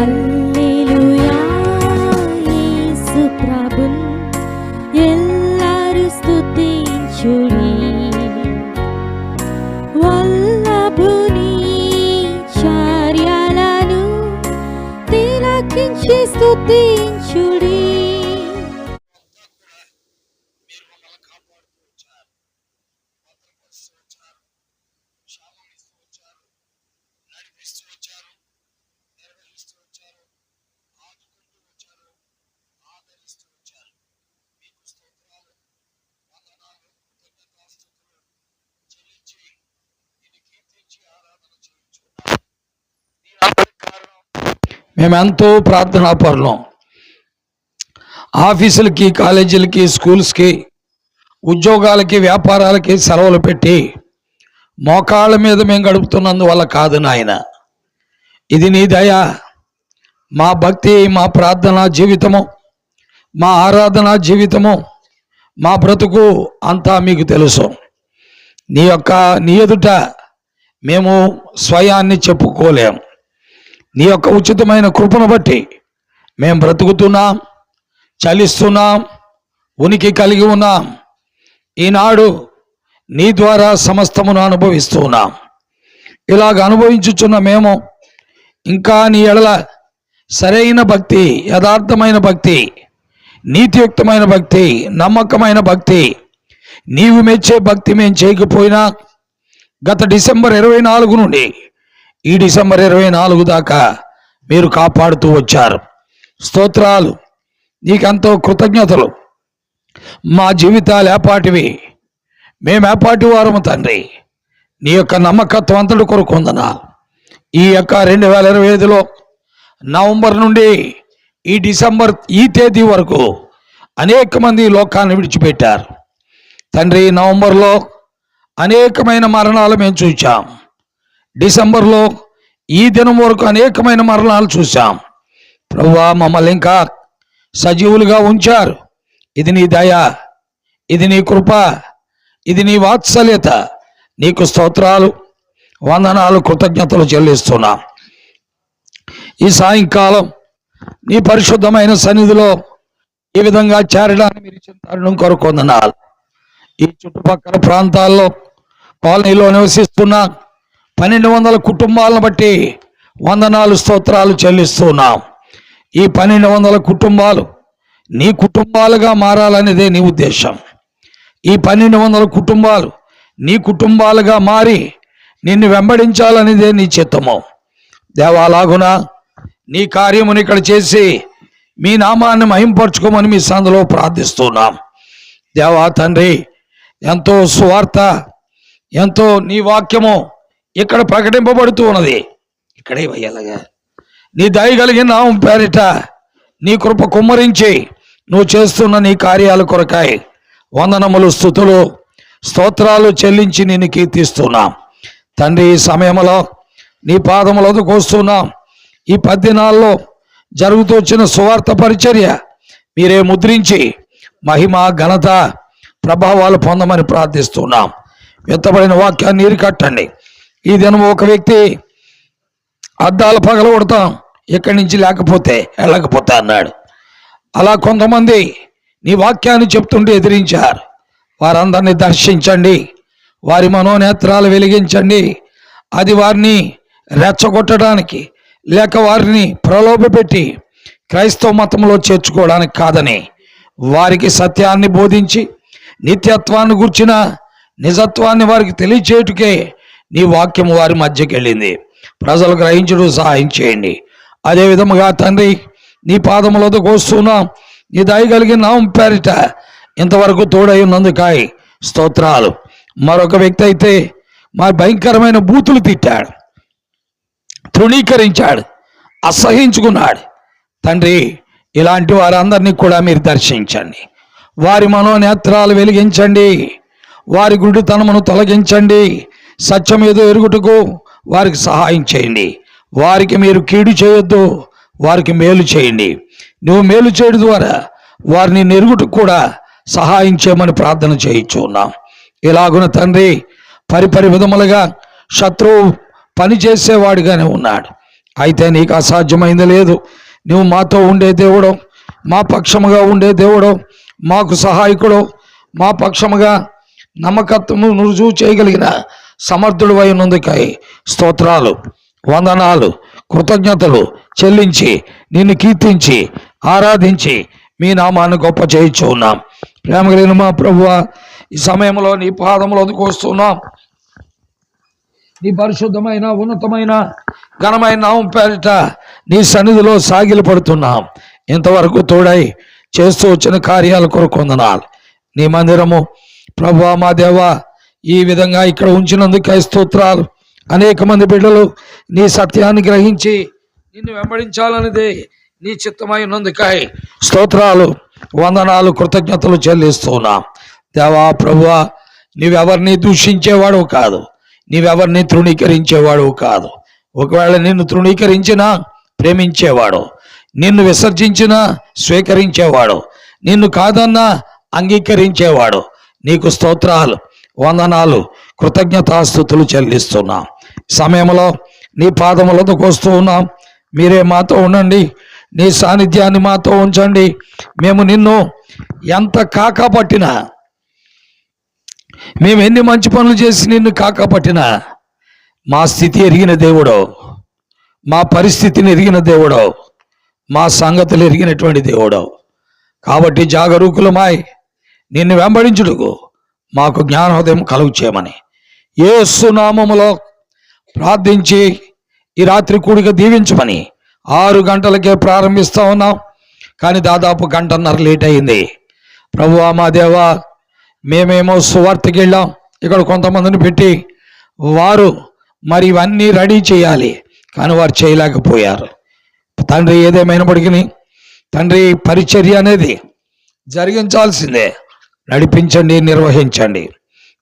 హల్లెలూయా యేసు ప్రభున్ ఎల్లరూ స్తుతించుడి. వల్లభుని చర్యలను తిలకించి స్తుతించుడి. మేమెంతో ప్రార్థనాపరులం. ఆఫీసులకి, కాలేజీలకి, స్కూల్స్కి, ఉద్యోగాలకి, వ్యాపారాలకి సెలవులు పెట్టి మోకాళ్ళ మీద మేము గడుపుతున్నందువల్ల కాదు నాయన, ఇది నీ దయ. మా భక్తి, మా ప్రార్థనా జీవితము, మా ఆరాధనా జీవితము, మా బ్రతుకు అంతా మీకు తెలుసు. నీ ఎదుట మేము స్వయాన్ని చెప్పుకోలేం. నీ యొక్క ఉచితమైన కృపను బట్టి మేము బ్రతుకుతున్నాం, చలిస్తున్నాం, ఉనికి కలిగి ఉన్నాం. ఈనాడు నీ ద్వారా సమస్తమును అనుభవిస్తున్నాం. ఇలాగ అనుభవించుచున్న మేము ఇంకా నీ ఎడల సరైన భక్తి, యథార్థమైన భక్తి, నీతియుక్తమైన భక్తి, నమ్మకమైన భక్తి, నీవు మెచ్చే భక్తి మేము చేయకపోయినా గత డిసెంబర్ 24 నుండి ఈ డిసెంబర్ 24 దాకా మీరు కాపాడుతూ వచ్చారు. స్తోత్రాలు, నీకెంతో కృతజ్ఞతలు. మా జీవితాలు ఏపాటివి, మేము ఏపాటి వారము తండ్రి. నీ యొక్క నమ్మకత్వం అంతటి కొరకు వందనాలు. ఈ యొక్క 2025లో నవంబర్ నుండి ఈ డిసెంబర్ ఈ తేదీ వరకు అనేక మంది లోకాన్ని విడిచిపెట్టారు తండ్రి. నవంబర్లో అనేకమైన మరణాలు మేము చూచాం. డిసెంబర్లో ఈ దినం వరకు అనేకమైన మరణాలు చూసాం. ప్రభువా, మమ్మల్ని ఇంకా సజీవులుగా ఉంచారు. ఇది నీ దయ, ఇది నీ కృప, ఇది నీ వాత్సల్యత. నీకు స్తోత్రాలు, వందనాలు, కృతజ్ఞతలు చెల్లిస్తున్నాం. ఈ సాయంకాలం నీ పరిశుద్ధమైన సన్నిధిలో ఈ విధంగా చేరడానికి మీరు ఇచ్చిన తరుణం కొరకు వందనాలు. ఈ చుట్టుపక్కల ప్రాంతాల్లో కాలనీలో నివసిస్తున్న 1200 కుటుంబాలను బట్టి వందనాలు, స్తోత్రాలు చెల్లిస్తున్నాం. ఈ 1200 కుటుంబాలు నీ కుటుంబాలుగా మారాలనేదే నీ ఉద్దేశం. ఈ 1200 కుటుంబాలు నీ కుటుంబాలుగా మారి నిన్ను వెంబడించాలనేదే నీ చిత్తము. దేవాలాగున నీ కార్యముని ఇక్కడ చేసి మీ నామాన్ని మహింపరచుకోమని మీ సందులో ప్రార్థిస్తున్నాం. దేవా తండ్రి, ఎంతో సువార్త, ఎంతో నీ వాక్యము ఇక్కడ ప్రకటింపబడుతూ ఉన్నది. ఇక్కడే వయ్యాలగా నీ దయ కలిగిన నామం పేరిట నీ కృప కుమ్మరించి నువ్వు చేస్తున్న నీ కార్యాల కొరకాయ వందనములు, స్తుతులు, స్తోత్రాలు చెల్లించి నిన్ను కీర్తిస్తున్నాం తండ్రి. ఈ సమయంలో నీ పాదములకు వస్తున్నాం. ఈ 10 దినాల్లో జరుగుతూ వచ్చిన సువార్త పరిచర్య మీరే ముద్రించి మహిమ, ఘనత, ప్రభావాలు పొందమని ప్రార్థిస్తున్నాం. ఎత్తబడిన వాక్యాన్ని నీరు కట్టండి. ఈ దినం ఒక వ్యక్తి అద్దాలు పగలగొడతాం, ఇక్కడి నుంచి లేకపోతే వెళ్ళకపోతే అన్నాడు. అలా కొంతమంది నీ వాక్యాన్ని చెప్తుంటే ఎదిరించారు. వారందరినీ దర్శించండి, వారి మనోనేత్రాలు వెలిగించండి. అది వారిని రెచ్చగొట్టడానికి లేక వారిని ప్రలోభపెట్టి క్రైస్తవ మతంలో చేర్చుకోవడానికి కాదని వారికి సత్యాన్ని బోధించి నిత్యత్వాన్ని గూర్చిన నిజత్వాన్ని వారికి తెలియచేయుటకే నీ వాక్యం వారి మధ్యకి వెళ్ళింది. ప్రజలు గ్రహించడం సహాయం చేయండి. అదే విధముగా తండ్రి, నీ పాదములతో కోస్తున్నాం. నీ దయ కలిగిన నామం పేరిట ఇంతవరకు తోడై ఉన్నందుకాయ స్తోత్రాలు. మరొక వ్యక్తి అయితే మా భయంకరమైన బూతులు తిట్టాడు, తృణీకరించాడు, అసహించుకున్నాడు. తండ్రి, ఇలాంటి వారందరినీ కూడా మీరు దర్శించండి. వారి మనోనేత్రాలు వెలిగించండి, వారి గుడితనమును తొలగించండి. సత్యం ఏదో ఎరుగుటకు వారికి సహాయం చేయండి. వారికి మీరు కీడు చేయొద్దు, వారికి మేలు చేయండి. నువ్వు మేలు చేయడం ద్వారా వారిని నెరుగుటకు కూడా సహాయం చేయమని ప్రార్థన చేయించున్నాం. ఇలాగున తండ్రి, పరిపరి విధములుగా శత్రువు పనిచేసేవాడిగానే ఉన్నాడు. అయితే నీకు అసాధ్యమైంది లేదు. నువ్వు మాతో ఉండే దేవుడు, మా పక్షముగా ఉండే దేవుడు, మాకు సహాయకుడు, మా పక్షముగా నమ్మకత్వము రుజువు చేయగలిగిన సమర్థుడు అయి ఉన్నందుకై స్తోత్రాలు, వందనాలు, కృతజ్ఞతలు చెల్లించి నిన్ను కీర్తించి ఆరాధించి మీ నామాన్ని గొప్ప చేయించు ఉన్నాం. ప్రేమ కలిగిన మా ప్రభువా, ఈ సమయంలో నీ పాదములకు వస్తున్నాం. నీ పరిశుద్ధమైన ఉన్నతమైన ఘనమైన నామం పేరిట నీ సన్నిధిలో సాగిలు పడుతున్నాం. ఇంతవరకు తోడై చేస్తూ వచ్చిన కార్యాల కొరకు వందనాలు. నీ మందిరము ప్రభువా మా దేవా ఈ విధంగా ఇక్కడ ఉంచినందుకై స్తోత్రాలు. అనేక మంది బిడ్డలు నీ సత్యాన్ని గ్రహించి నిన్ను వెంబడించాలనేది నీ చిత్తమై ఉన్నందుకై స్తోత్రాలు, వందనాలు, కృతజ్ఞతలు చెల్లిస్తున్నాం. దేవా ప్రభువా, నీవెవరిని దూషించేవాడు కాదు, నీవెవరిని తృణీకరించేవాడు కాదు. ఒకవేళ నిన్ను తృణీకరించినా ప్రేమించేవాడు, నిన్ను విసర్జించినా స్వీకరించేవాడు, నిన్ను కాదన్నా అంగీకరించేవాడు. నీకు స్తోత్రాలు, వందనాలు, కృతజ్ఞతాస్తుతులు చెల్లిస్తున్నాం. సమయంలో నీ పాదములతో వస్తూ ఉన్నాం. మీరే మాతో ఉండండి, నీ సాన్నిధ్యాన్ని మాతో ఉంచండి. మేము నిన్ను ఎంత కాకపట్టినా, మేము ఎన్ని మంచి పనులు చేసి నిన్ను కాకపట్టినా మా స్థితి ఎరిగిన దేవుడో, మా పరిస్థితిని ఎరిగిన దేవుడో, మా సంగతులు ఎరిగినటువంటి దేవుడో. కాబట్టి జాగరూకులమాయ్ నిన్ను వెంబడించుటకు మాకు జ్ఞానోదయం కలుగు చేయమని యేసు నామములో ప్రార్థించి ఈ రాత్రి కూడిక దీవించమని 6 గంటలకే ప్రారంభిస్తూ ఉన్నాం. కానీ దాదాపు 1.5 గంటలు లేట్ అయింది. ప్రభువా మా దేవా, మేమేమో సువార్తకి వెళ్ళాం. ఇక్కడ కొంతమందిని పెట్టి వారు మరి ఇవన్నీ రెడీ చేయాలి, కానీ వారు చేయలేకపోయారు. తండ్రి, ఏదేమైనప్పటికీ తండ్రి పరిచర్య అనేది జరిగించాల్సిందే. నడిపించండి, నిర్వహించండి,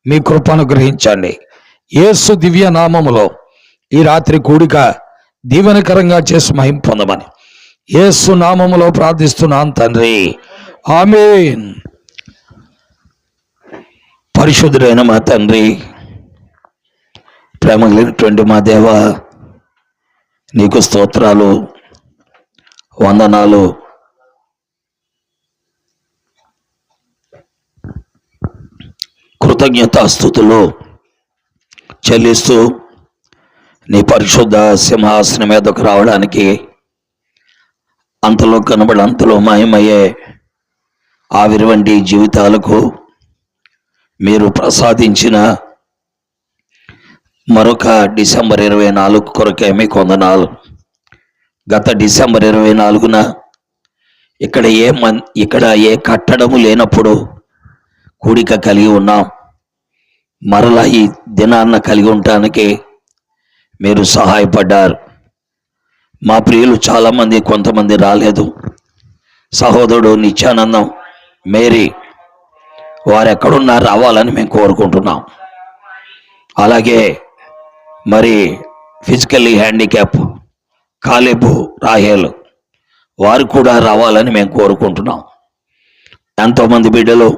మీ కృపను గ్రహించండి. యేసు దివ్య నామములో ఈ రాత్రి కూడిక దీవెనకరంగా చేసి మహిమ పొందమని యేసు నామములో ప్రార్థిస్తున్నాను తండ్రి, ఆమేన్. పరిశుద్ధుడైన మా తండ్రి, ప్రేమ కలిగినటువంటి మా దేవా, నీకు స్తోత్రాలు, వందనాలు, కృతజ్ఞతాస్తుతులు చెల్లిస్తూ నీ పరిశుద్ధ సింహాసనం మీదకు రావడానికి అంతలో కనబడి అంతలో మాయమయ్యే ఆవిరి వంటి జీవితాలకు మీరు ప్రసాదించిన మరొక డిసెంబర్ 24 కొరకే మీకు వందనాలు. గత డిసెంబర్ 24న ఇక్కడ ఏ కట్టడము లేనప్పుడు కూడిక కలిగి ఉన్నాం. మరలా ఈ దినాన్న కలిగి ఉండటానికి మీరు సహాయపడ్డారు. మా ప్రియులు చాలామంది, కొంతమంది రాలేదు. సహోదరుడు నిత్యానందం, మేరీ, వారు ఎక్కడున్నా రావాలని మేము కోరుకుంటున్నాం. అలాగే మరి ఫిజికల్లీ హ్యాండిక్యాప్ కాలేబు, రాహేలు, వారు కూడా రావాలని మేము కోరుకుంటున్నాం. ఎంతోమంది బిడ్డలు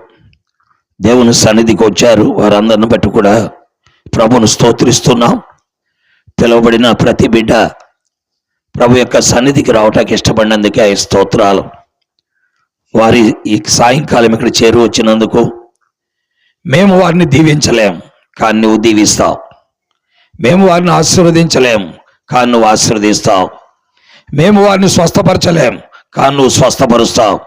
దేవుని సన్నిధికి వచ్చారు. వారందరిని బట్టి కూడా ప్రభును స్తోత్రిస్తున్నాం. పిలువబడిన ప్రతి బిడ్డ ప్రభు యొక్క సన్నిధికి రావటానికి ఇష్టపడినందుకే స్తోత్రాలు. వారి ఈ సాయంకాలం ఇక్కడ చేరు వచ్చినందుకు మేము వారిని దీవించలేం, కానీ నువ్వు దీవిస్తావు. మేము వారిని ఆశీర్వదించలేం, కానీ నువ్వు ఆశీర్వదిస్తావు. మేము వారిని స్వస్థపరచలేం, కానీ నువ్వు స్వస్థపరుస్తావు.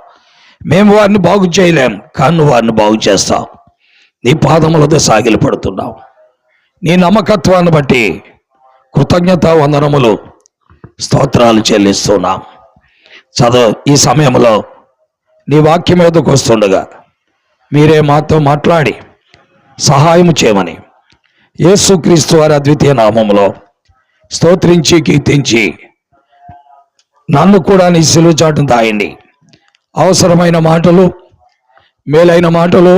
మేము వారిని బాగు చేయలేం, కానీ నువ్వు వారిని బాగు చేస్తావు. నీ పాదములతో సాగిలి పడుతున్నావు. నీ నమ్మకత్వాన్ని బట్టి కృతజ్ఞత వందనములు, స్తోత్రాలు చెల్లిస్తున్నాం. ఈ సమయంలో నీ వాక్యం మీదకు వస్తుండగా మీరే మాతో మాట్లాడి సహాయం చేయమని యేసుక్రీస్తు వారి అద్వితీయ నామములో స్తోత్రించి కీర్తించి నన్ను కూడా నీ సిలువ చాటును తాయండి. అవసరమైన మాటలు, మేలైన మాటలు,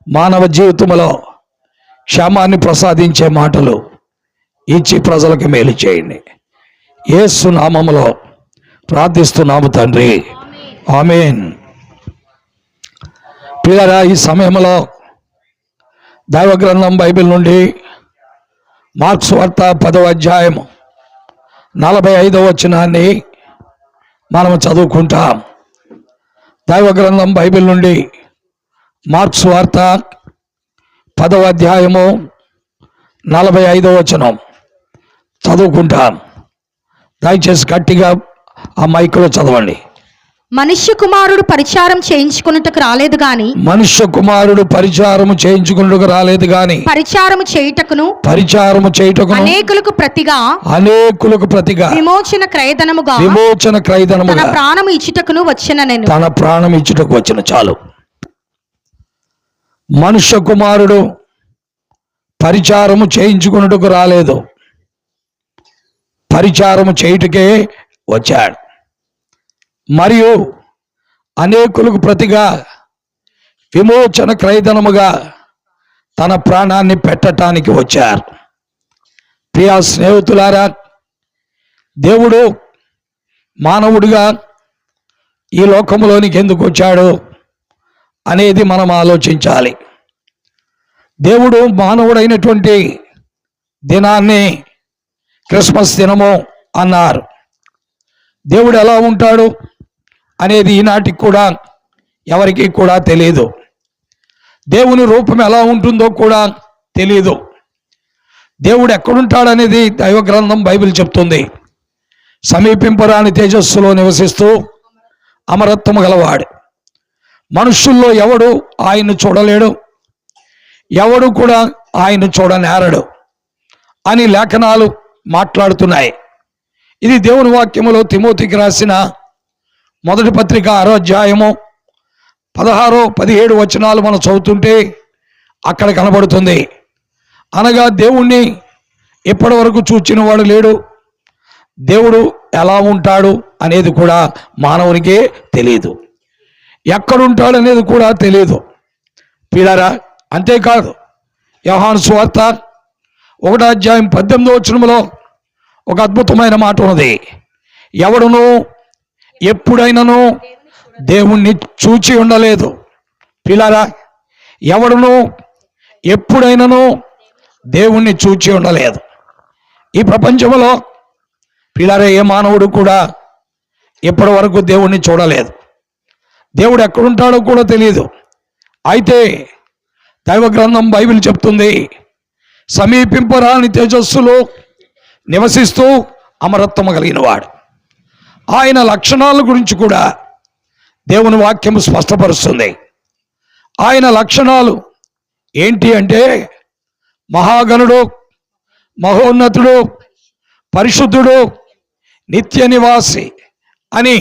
మానవ జీవితంలో క్షేమాన్ని ప్రసాదించే మాటలు ఇచ్చి ప్రజలకు మేలు చేయండి. యేసు నామములో ప్రార్థిస్తున్నాము తండ్రి, ఆమేన్. ప్రియరా, ఈ సమయంలో దైవ గ్రంథం బైబిల్ నుండి మార్క్స్ వార్త 10వ అధ్యాయము 45వ వచనాన్ని మనం చదువుకుంటాం. దైవ గ్రంథం బైబిల్ నుండి మార్క్స్ వార్త 10వ అధ్యాయము 45వ వచనం చదువుకుంటాం. దయచేసి గట్టిగా ఆ మైకులో చదవండి. మనుష్య కుమారుడు పరిచారం చేయించుకున్నట్టుకు రాలేదు గాని మనుష్య కుమారుడు పరిచారము చేయించుకున్నట్టుకు రాలేదు గాని పరిచారము చేయుటకును అనేకులకు ప్రతిగా విమోచన క్రయధనముగా తన ప్రాణము ఇచ్చుటకును వచ్చిన. చాలు. మనుష్య కుమారుడు పరిచారము చేయించుకున్నట్టుకు రాలేదు, పరిచారము చేయుటకే వచ్చాడు. మరియు అనేకులకు ప్రతిగా విమోచన క్రయధనముగా తన ప్రాణాన్ని పెట్టడానికి వచ్చారు. ప్రియా స్నేహితులారా, దేవుడు మానవుడిగా ఈ లోకంలోనికి ఎందుకు వచ్చాడు అనేది మనం ఆలోచించాలి. దేవుడు మానవుడైనటువంటి దినాన్ని క్రిస్మస్ దినము అన్నారు. దేవుడు ఎలా ఉంటాడు అనేది ఈనాటికి కూడా ఎవరికి కూడా తెలియదు. దేవుని రూపం ఎలా ఉంటుందో కూడా తెలియదు. దేవుడు ఎక్కడుంటాడనేది దైవ గ్రంథం బైబిల్ చెప్తుంది. సమీపింపరాని తేజస్సులో నివసిస్తూ అమరత్వము గలవాడు. మనుషుల్లో ఎవడు ఆయన్ను చూడలేడు, ఎవడు కూడా ఆయన్ను చూడనేరడు అని లేఖనాలు మాట్లాడుతున్నాయి. ఇది దేవుని వాక్యములో తిమోతికి రాసిన మొదటి పత్రిక 6వ అధ్యాయము 16, 17 వచనాలు మనం చదువుతుంటే అక్కడ కనబడుతుంది. అనగా దేవుణ్ణి ఇప్పటి వరకు చూచిన వాడు లేడు, దేవుడు ఎలా ఉంటాడు అనేది కూడా మానవునికే తెలియదు, ఎక్కడుంటాడు అనేది కూడా తెలియదు. పిల్లరా, అంతేకాదు యోహాను సువార్త 1వ అధ్యాయం 18వ వచనములో ఒక అద్భుతమైన మాట ఉన్నది. ఎవడును ఎప్పుడైనాను దేవుణ్ణి చూచి ఉండలేదు. పిల్లరా, ఎవడును ఎప్పుడైనాను దేవుణ్ణి చూచి ఉండలేదు. ఈ ప్రపంచంలో పిల్లరా, ఏ మానవుడు కూడా ఇప్పటి వరకు దేవుణ్ణి చూడలేదు. దేవుడు ఎక్కడుంటాడో కూడా తెలియదు. అయితే దైవ గ్రంథం బైబిల్ చెప్తుంది, సమీపింపరాని తేజస్సులో నివసిస్తూ అమరత్వము కలిగిన వాడు. ఆయన లక్షణాల గురించి కూడా దేవుని వాక్యము స్పష్టపరుస్తుంది. ఆయన లక్షణాలు ఏంటి అంటే మహాగణుడు, మహోన్నతుడు, పరిశుద్ధుడు, నిత్య నివాసి అని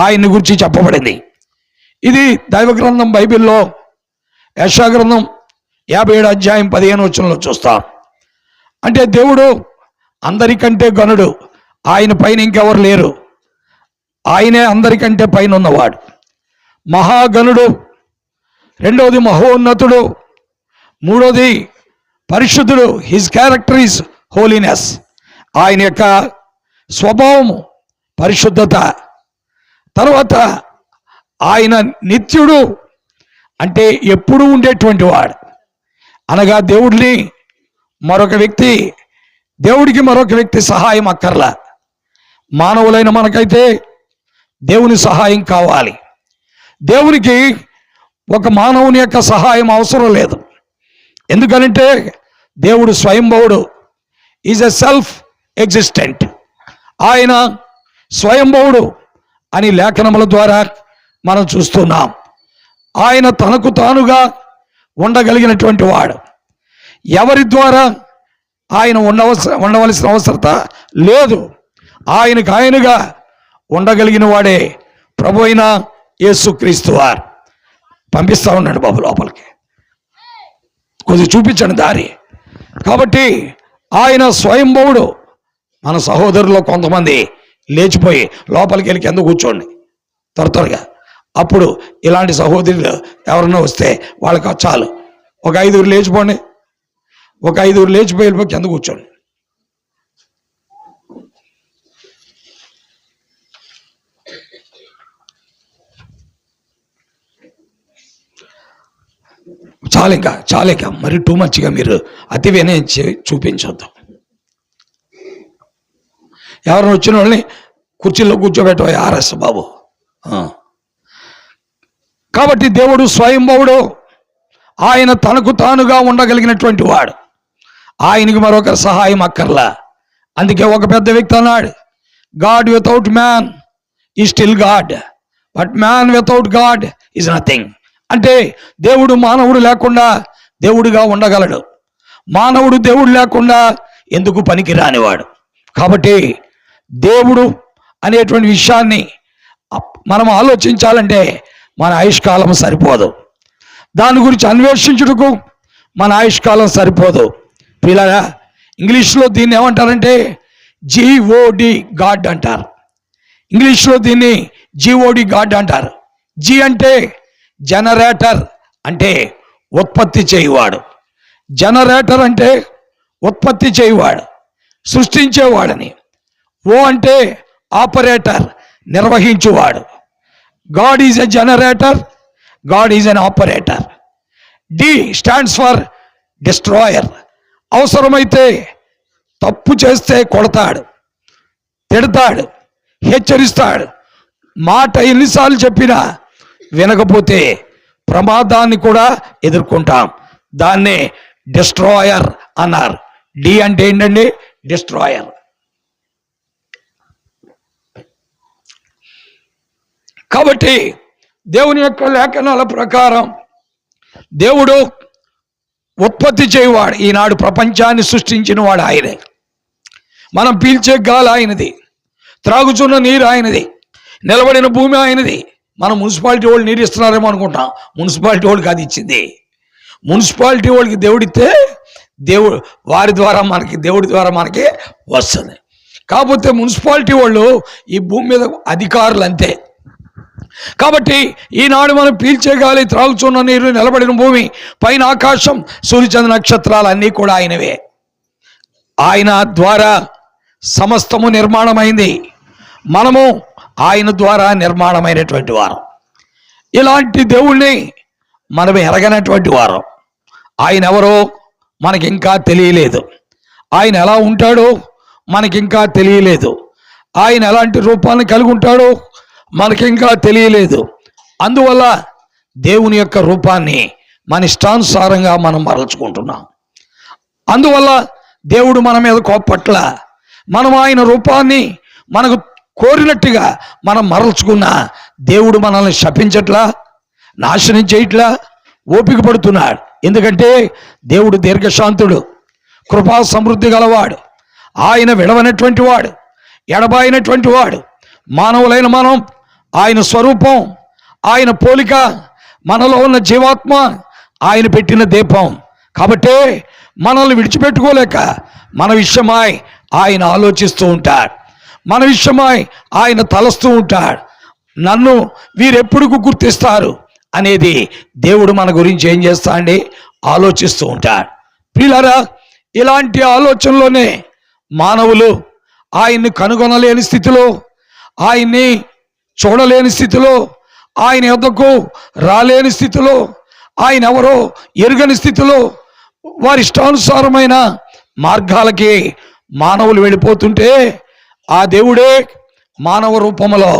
ఆయన్ని గురించి చెప్పబడింది. ఇది దైవ గ్రంథం బైబిల్లో యెషయా గ్రంథం 57వ అధ్యాయం 15వ వచనంలో చూస్తాం. అంటే దేవుడు అందరికంటే గనుడు, ఆయన పైన ఇంకెవరు లేరు, ఆయనే అందరికంటే పైన ఉన్నవాడు. మహాగణుడు, రెండవది మహోన్నతుడు, మూడోది పరిశుద్ధుడు. His character is holiness. ఆయన యొక్క స్వభావము పరిశుద్ధత. తర్వాత ఆయన నిత్యుడు, అంటే ఎప్పుడూ ఉండేటువంటి వాడు. అనగా దేవుడికి మరొక వ్యక్తి సహాయం అక్కర్లా. మానవులైన మనకైతే దేవుని సహాయం కావాలి. దేవునికి ఒక మానవుని యొక్క సహాయం అవసరం లేదు. ఎందుకనంటే దేవుడు స్వయంభవుడు, ఈజ్ ఎ సెల్ఫ్ ఎగ్జిస్టెంట్. ఆయన స్వయంభవుడు అని లేఖనముల ద్వారా మనం చూస్తున్నాం. ఆయన తనకు తానుగా ఉండగలిగినటువంటి వాడు. ఎవరి ద్వారా ఆయన ఉండవలసిన అవసరత లేదు. ఆయనగా ఉండగలిగిన వాడే ప్రభు అయిన యేసుక్రీస్తు వారు. పంపిస్తా ఉన్నాడు బాబు లోపలికి, కొద్దిగా చూపించండి దారి. కాబట్టి ఆయన స్వయంభవుడు. మన సహోదరుల్లో కొంతమంది లేచిపోయి లోపలికి వెళ్ళి కింద కూర్చోండి త్వరగా. అప్పుడు ఇలాంటి సహోదరులు ఎవరన్నా వస్తే వాళ్ళకి చాలు, ఒక 5 లేచిపోండి, ఒక 5 లేచిపోయి వెళ్ళిపోయి కింద కూర్చోండి. చాలిక మరి టూ మచ్గా మీరు అతి వినయం చూపించొద్దు. ఎవరిని వచ్చిన వాళ్ళని కుర్చీలో కూర్చోబెట్టబోయే ఆర్ఎస్ బాబు. కాబట్టి దేవుడు స్వయంభవుడు, ఆయన తనకు తానుగా ఉండగలిగినటువంటి వాడు, ఆయనకి మరొక సహాయం అక్కర్లా. అందుకే ఒక పెద్ద వ్యక్తి అన్నాడు, గాడ్ వితౌట్ మ్యాన్ ఈ still God, but man without God is nothing. అంటే దేవుడు మానవుడు లేకుండా దేవుడిగా ఉండగలడు, మానవుడు దేవుడు లేకుండా ఎందుకు పనికి రానివాడు. కాబట్టి దేవుడు అనేటువంటి విషయాన్ని మనం ఆలోచించాలంటే మన ఆయుష్కాలం సరిపోదు, దాని గురించి అన్వేషించుటకు మన ఆయుష్కాలం సరిపోదు. పిల్లరా, ఇంగ్లీష్లో దీన్ని ఏమంటారంటే జీఓడి గాడ్ అంటారు. ఇంగ్లీష్లో దీన్ని జీఓడి గాడ్ అంటారు. జీ అంటే జనరేటర్, అంటే ఉత్పత్తి చేయువాడు. జనరేటర్ అంటే ఉత్పత్తి చేయువాడు, సృష్టించేవాడని. ఓ అంటే ఆపరేటర్, నిర్వహించువాడు. God is a generator, God is an operator. D stands for destroyer. అవసరమైతే తప్పు చేస్తే కొడతాడు, తిడతాడు, హెచ్చరిస్తాడు. మాట ఎన్నిసార్లు చెప్పినా వినకపోతే ప్రమాదాన్ని కూడా ఎదుర్కొంటాం. దాన్నే డిస్ట్రాయర్ అన్నారు. డి అంటే ఏంటండి? డిస్ట్రాయర్. కాబట్టి దేవుని యొక్క లేఖనాల ప్రకారం దేవుడు ఉత్పత్తి చేయవాడు. ఈనాడు ప్రపంచాన్ని సృష్టించిన వాడు ఆయనే. మనం పీల్చే గాలి ఆయనది, త్రాగుచున్న నీరు ఆయనది, నిలబడిన భూమి ఆయనది. మనం మున్సిపాలిటీ వాళ్ళు నీరు ఇస్తున్నారేమో అనుకుంటాం, మున్సిపాలిటీ వాళ్ళకి అది ఇచ్చింది. మున్సిపాలిటీ వాళ్ళకి దేవుడిస్తే దేవుడు వారి ద్వారా మనకి, దేవుడి ద్వారా మనకి వస్తుంది. కాకపోతే మున్సిపాలిటీ వాళ్ళు ఈ భూమి మీద అధికారులు అంతే. కాబట్టి ఈనాడు మనం పీల్చే గాలి, త్రాగుచున్న నీరు, నిలబడిన భూమి, పైన ఆకాశం, సూర్యచంద్ర నక్షత్రాలు అన్నీ కూడా ఆయనవే. ఆయన ద్వారా సమస్తము నిర్మాణమైంది. మనము ఆయన ద్వారా నిర్మాణమైనటువంటి వారం. ఇలాంటి దేవుణ్ణి మనం ఎరగనటువంటి వారం. ఆయన ఎవరో మనకింకా తెలియలేదు, ఆయన ఎలా ఉంటాడో మనకింకా తెలియలేదు, ఆయన ఎలాంటి రూపాన్ని కలిగి ఉంటాడో మనకింకా తెలియలేదు. అందువల్ల దేవుని యొక్క రూపాన్ని మన ఇష్టానుసారంగా మనం మరల్చుకుంటున్నాం. అందువల్ల దేవుడు మన మీద కోపట్ల, మనం ఆయన రూపాన్ని మనకు కోరినట్టుగా మనం మరల్చుకున్న దేవుడు మనల్ని శపించట్లా, నాశనం చేయట్లా, ఓపిక పడుతున్నాడు. ఎందుకంటే దేవుడు దీర్ఘశాంతుడు, కృపా సమృద్ధి గలవాడు, ఆయన విడవనటువంటి వాడు, ఎడబాయినటువంటి వాడు. మానవులైన మనం ఆయన స్వరూపం, ఆయన పోలిక, మనలో ఉన్న జీవాత్మ ఆయన పెట్టిన దీపం. కాబట్టే మనల్ని విడిచిపెట్టుకోలేక మన విషయమై ఆయన ఆలోచిస్తూ ఉంటాడు, మన విషయమై ఆయన తలస్తూ ఉంటాడు. నన్ను వీరెప్పుడు గుర్తిస్తారు అనేది దేవుడు మన గురించి ఏం చేస్తా అండి, ఆలోచిస్తూ ఉంటాడు. ప్రియులారా, ఇలాంటి ఆలోచనలోనే మానవులు ఆయన్ని కనుగొనలేని స్థితిలో, ఆయన్ని చూడలేని స్థితిలో, ఆయన యొద్దకు రాలేని స్థితిలో, ఆయన ఎవరో ఎరుగని స్థితిలో వారి ఇష్టానుసారమైన మార్గాలకి మానవులు వెళ్ళిపోతుంటే, ఆ దేవుడే మానవ రూపంలో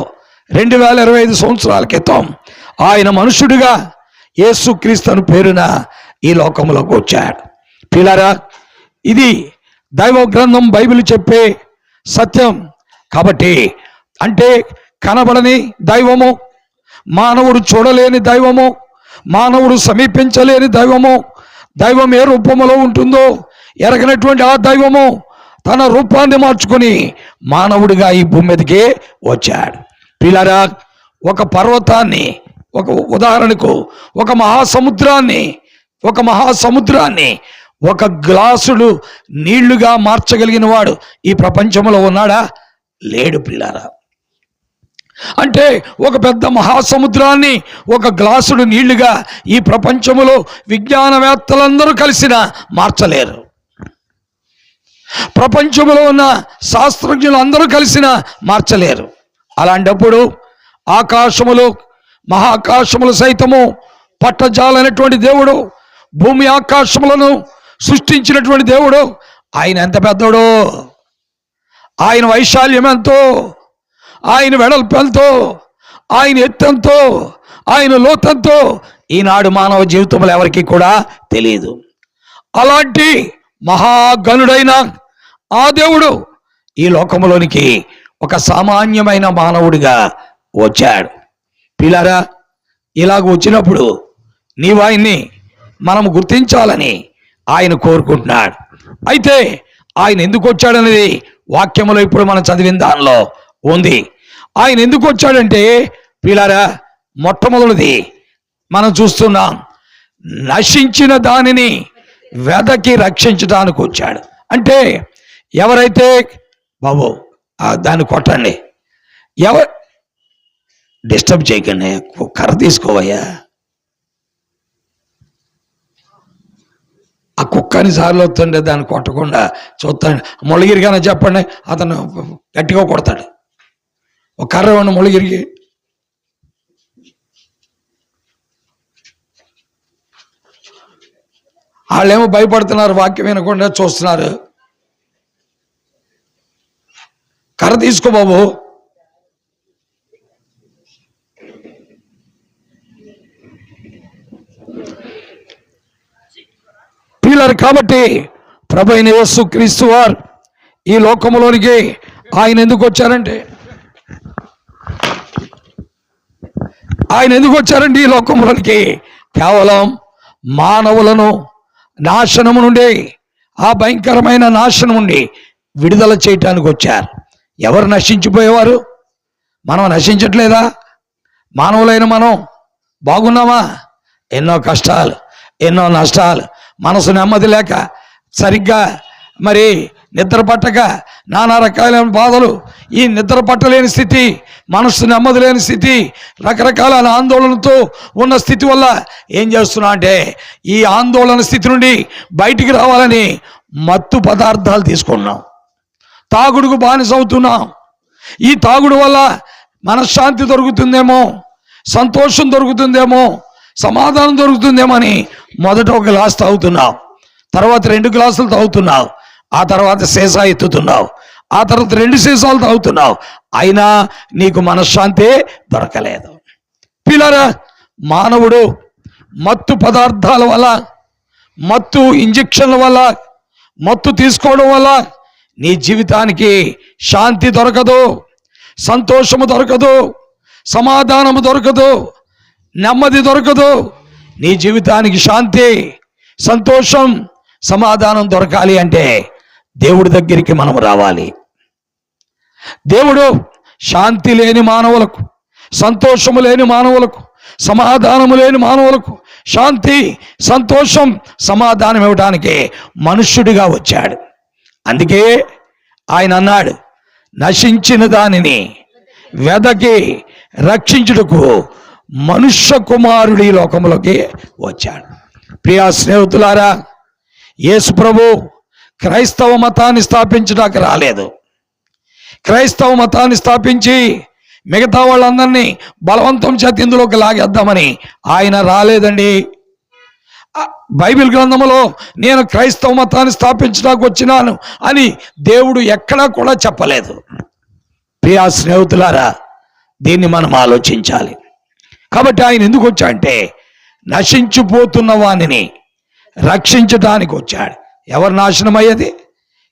2025 సంవత్సరాల క్రితం ఆయన మనుషుడిగా యేసుక్రీస్తు పేరున ఈ లోకంలోకి వచ్చాడు. పిల్లరా, ఇది దైవ గ్రంథం బైబిల్ చెప్పే సత్యం. కాబట్టి అంటే కనబడని దైవము, మానవుడు చూడలేని దైవము, మానవుడు సమీపించలేని దైవము, దైవం ఏ రూపంలో ఉంటుందో ఎరగనటువంటి ఆ దైవము తన రూపాన్ని మార్చుకొని మానవుడిగా ఈ భూమి మీదకి వచ్చాడు. పిల్లరా, ఒక పర్వతాన్ని, ఒక ఉదాహరణకు ఒక మహాసముద్రాన్ని ఒక గ్లాసుడు నీళ్లుగా మార్చగలిగిన వాడు ఈ ప్రపంచంలో ఉన్నాడా? లేడు. పిల్లారా, అంటే ఒక పెద్ద మహాసముద్రాన్ని ఒక గ్లాసుడు నీళ్లుగా ఈ ప్రపంచంలో విజ్ఞానవేత్తలందరూ కలిసినా మార్చలేరు. ప్రపంచంలో ఉన్న శాస్త్రజ్ఞులు అందరూ కలిసినా మార్చలేరు. అలాంటప్పుడు ఆకాశములు, మహాకాశములు సైతము పట్టజాలైనటువంటి దేవుడు, భూమి ఆకాశములను సృష్టించినటువంటి దేవుడు, ఆయన ఎంత పెద్దడో, ఆయన వైశాల్యం ఎంతో, ఆయన వెడల్పు ఎంతో, ఆయన ఎత్తెంతో, ఆయన లోతంతో ఈనాడు మానవ జీవితంలో ఎవరికి కూడా తెలియదు. అలాంటి మహాగణుడైన ఆ దేవుడు ఈ లోకంలోనికి ఒక సామాన్యమైన మానవుడిగా వచ్చాడు. పిల్లారా, ఇలాగ వచ్చినప్పుడు నీవు ఆయన్ని మనం గుర్తించాలని ఆయన కోరుకుంటున్నాడు. అయితే ఆయన ఎందుకు వచ్చాడనేది వాక్యములో ఇప్పుడు మనం చదివిన దానిలో ఉంది. ఆయన ఎందుకు వచ్చాడంటే పిల్లారా, మొట్టమొదటిది మనం చూస్తున్నాం, నశించిన దానిని వెదకి రక్షించడానికి వచ్చాడు. అంటే ఎవరైతే బాబు దాన్ని కొట్టండి, ఎవరు డిస్టర్బ్ చేయకండి, కర్ర తీసుకోవయ్యా. ఆ కుక్కని సార్లు వస్తుండే దాన్ని కొట్టకుండా చూస్తాడు. ముళ్ళగిరిగానే చెప్పండి, అతను గట్టిగా కొడతాడు. ఒక కర్ర ఇవ్వండి ముళ్ళగిరికి. వాళ్ళేమో భయపడుతున్నారు, వాక్యం వినకుండా చూస్తున్నారు. కర్ర తీసుకో బాబు. పిల్లలు కాబట్టి ప్రభు అయిన యేసుక్రీస్తు వారు ఈ లోకంలోనికి ఆయన ఎందుకు వచ్చారంటే, ఈ లోకంలోనికి కేవలం మానవులను నాశనము నుండి, ఆ భయంకరమైన నాశనం నుండి విడుదల చేయటానికి వచ్చారు. ఎవరు నశించిపోయేవారు? మనం నశించట్లేదా? మానవులైన మనం బాగున్నామా? ఎన్నో కష్టాలు, ఎన్నో నష్టాలు, మనసు నెమ్మది లేక, సరిగ్గా మరి నిద్ర పట్టక, నానా రకాలైన బాధలు, ఈ నిద్ర పట్టలేని స్థితి, మనసు నెమ్మది లేని స్థితి, రకరకాల ఆందోళనతో ఉన్న స్థితి వల్ల ఏం చేస్తున్నా అంటే ఈ ఆందోళన స్థితి నుండి బయటికి రావాలని మత్తు పదార్థాలు తీసుకున్నాం, తాగుడుకు బానిస అవుతున్నాం. ఈ తాగుడు వల్ల మనశ్శాంతి దొరుకుతుందేమో, సంతోషం దొరుకుతుందేమో, సమాధానం దొరుకుతుందేమో అని మొదట ఒక గ్లాస్ తాగుతున్నావు, తర్వాత 2 గ్లాసులు తాగుతున్నావు, ఆ తర్వాత సీసా ఎత్తుతున్నావు, ఆ తర్వాత 2 సీసాలు తాగుతున్నావు, అయినా నీకు మనశ్శాంతి దొరకలేదు. పిల్లరా, మానవుడు మత్తు పదార్థాల వల్ల, మత్తు ఇంజెక్షన్ల వల్ల, మత్తు తీసుకోవడం వల్ల నీ జీవితానికి శాంతి దొరకదు, సంతోషము దొరకదు, సమాధానము దొరకదు, నెమ్మది దొరకదు. నీ జీవితానికి శాంతి, సంతోషం, సమాధానం దొరకాలి అంటే దేవుడి దగ్గరికి మనం రావాలి. దేవుడు శాంతి లేని మానవులకు, సంతోషము లేని మానవులకు, సమాధానము లేని మానవులకు శాంతి, సంతోషం, సమాధానం ఇవ్వడానికి మనుష్యుడిగా వచ్చాడు. అందుకే ఆయన అన్నాడు, నశించిన దానిని వెదకి రక్షించుటకు మనుష్య కుమారుడు ఈ లోకంలోకి వచ్చాడు. ప్రియా స్నేహితులారా, యేసు ప్రభు క్రైస్తవ మతాన్ని స్థాపించడానికి రాలేదు. క్రైస్తవ మతాన్ని స్థాపించి మిగతా వాళ్ళందరినీ బలవంతం చేత ఇందులోకి లాగేద్దామని ఆయన రాలేదండి. బైబిల్ గ్రంథంలో నేను క్రైస్తవ మతాన్ని స్థాపించడానికి వచ్చినాను అని దేవుడు ఎక్కడా కూడా చెప్పలేదు. ప్రియా స్నేహితులారా, దీన్ని మనం ఆలోచించాలి. కాబట్టి ఆయన ఎందుకు వచ్చాడంటే నశించిపోతున్న వాణిని రక్షించడానికి వచ్చాడు. ఎవరు నాశనం అయ్యేది?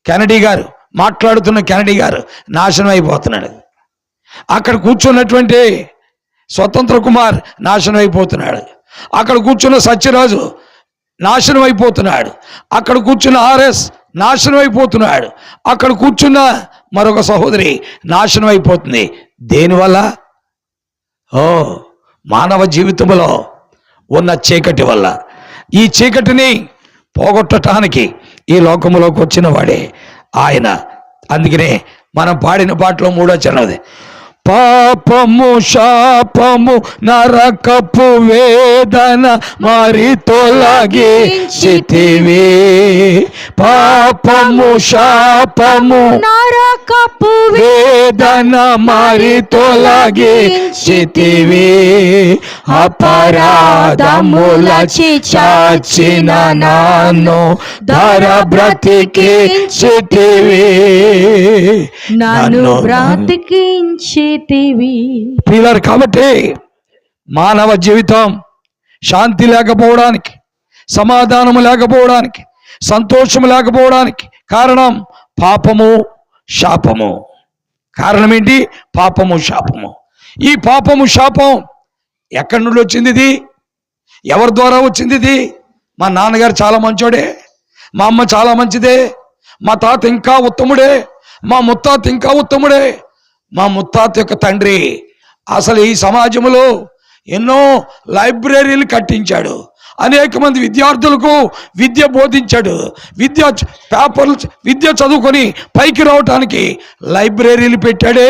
కెనడీ గారు మాట్లాడుతున్న కెనడీ గారు నాశనం అయిపోతున్నాడు. అక్కడ కూర్చున్నటువంటి స్వతంత్ర కుమార్ నాశనం అయిపోతున్నాడు. అక్కడ కూర్చున్న సత్యరాజు నాశనం అయిపోతున్నాడు. అక్కడ కూర్చున్న ఆర్ఎస్ నాశనం అయిపోతున్నాడు. అక్కడ కూర్చున్న మరొక సహోదరి నాశనం అయిపోతుంది. దేనివల్ల? మానవ జీవితంలో ఉన్న చీకటి వల్ల. ఈ చీకటిని పోగొట్టడానికి ఈ లోకంలోకి వచ్చిన వాడే ఆయన. అందుకనే మనం పాడిన పాటలో 3వ చరణం, పాపము శాపము నరకపు వేదన మరి తొలగించితివి. పాపము శాపము నరకపు వేదన మరి తొలగించితివి. అపరాధములచి చాచిన నాను ధర బ్రతికించితివి. నన్ను బ్రతికించితివి. పిల్లలు, కాబట్టి మానవ జీవితం శాంతి లేకపోవడానికి, సమాధానము లేకపోవడానికి, సంతోషము లేకపోవడానికి కారణం పాపము శాపము. కారణం ఏంటి? పాపము శాపము. ఈ పాపము శాపం ఎక్కడి నుండి వచ్చింది? ఇది ఎవరి ద్వారా వచ్చింది? ఇది మా నాన్నగారు చాలా మంచోడే, మా అమ్మ చాలా మంచిదే, మా తాత ఇంకా ఉత్తముడే, మా ముత్తాత ఇంకా ఉత్తముడే. మా ముత్తాత యొక్క తండ్రి అసలు ఈ సమాజంలో ఎన్నో లైబ్రరీలు కట్టించాడు, అనేక మంది విద్యార్థులకు విద్య బోధించాడు, విద్య చదువుకొని పైకి రావటానికి లైబ్రరీలు పెట్టాడే,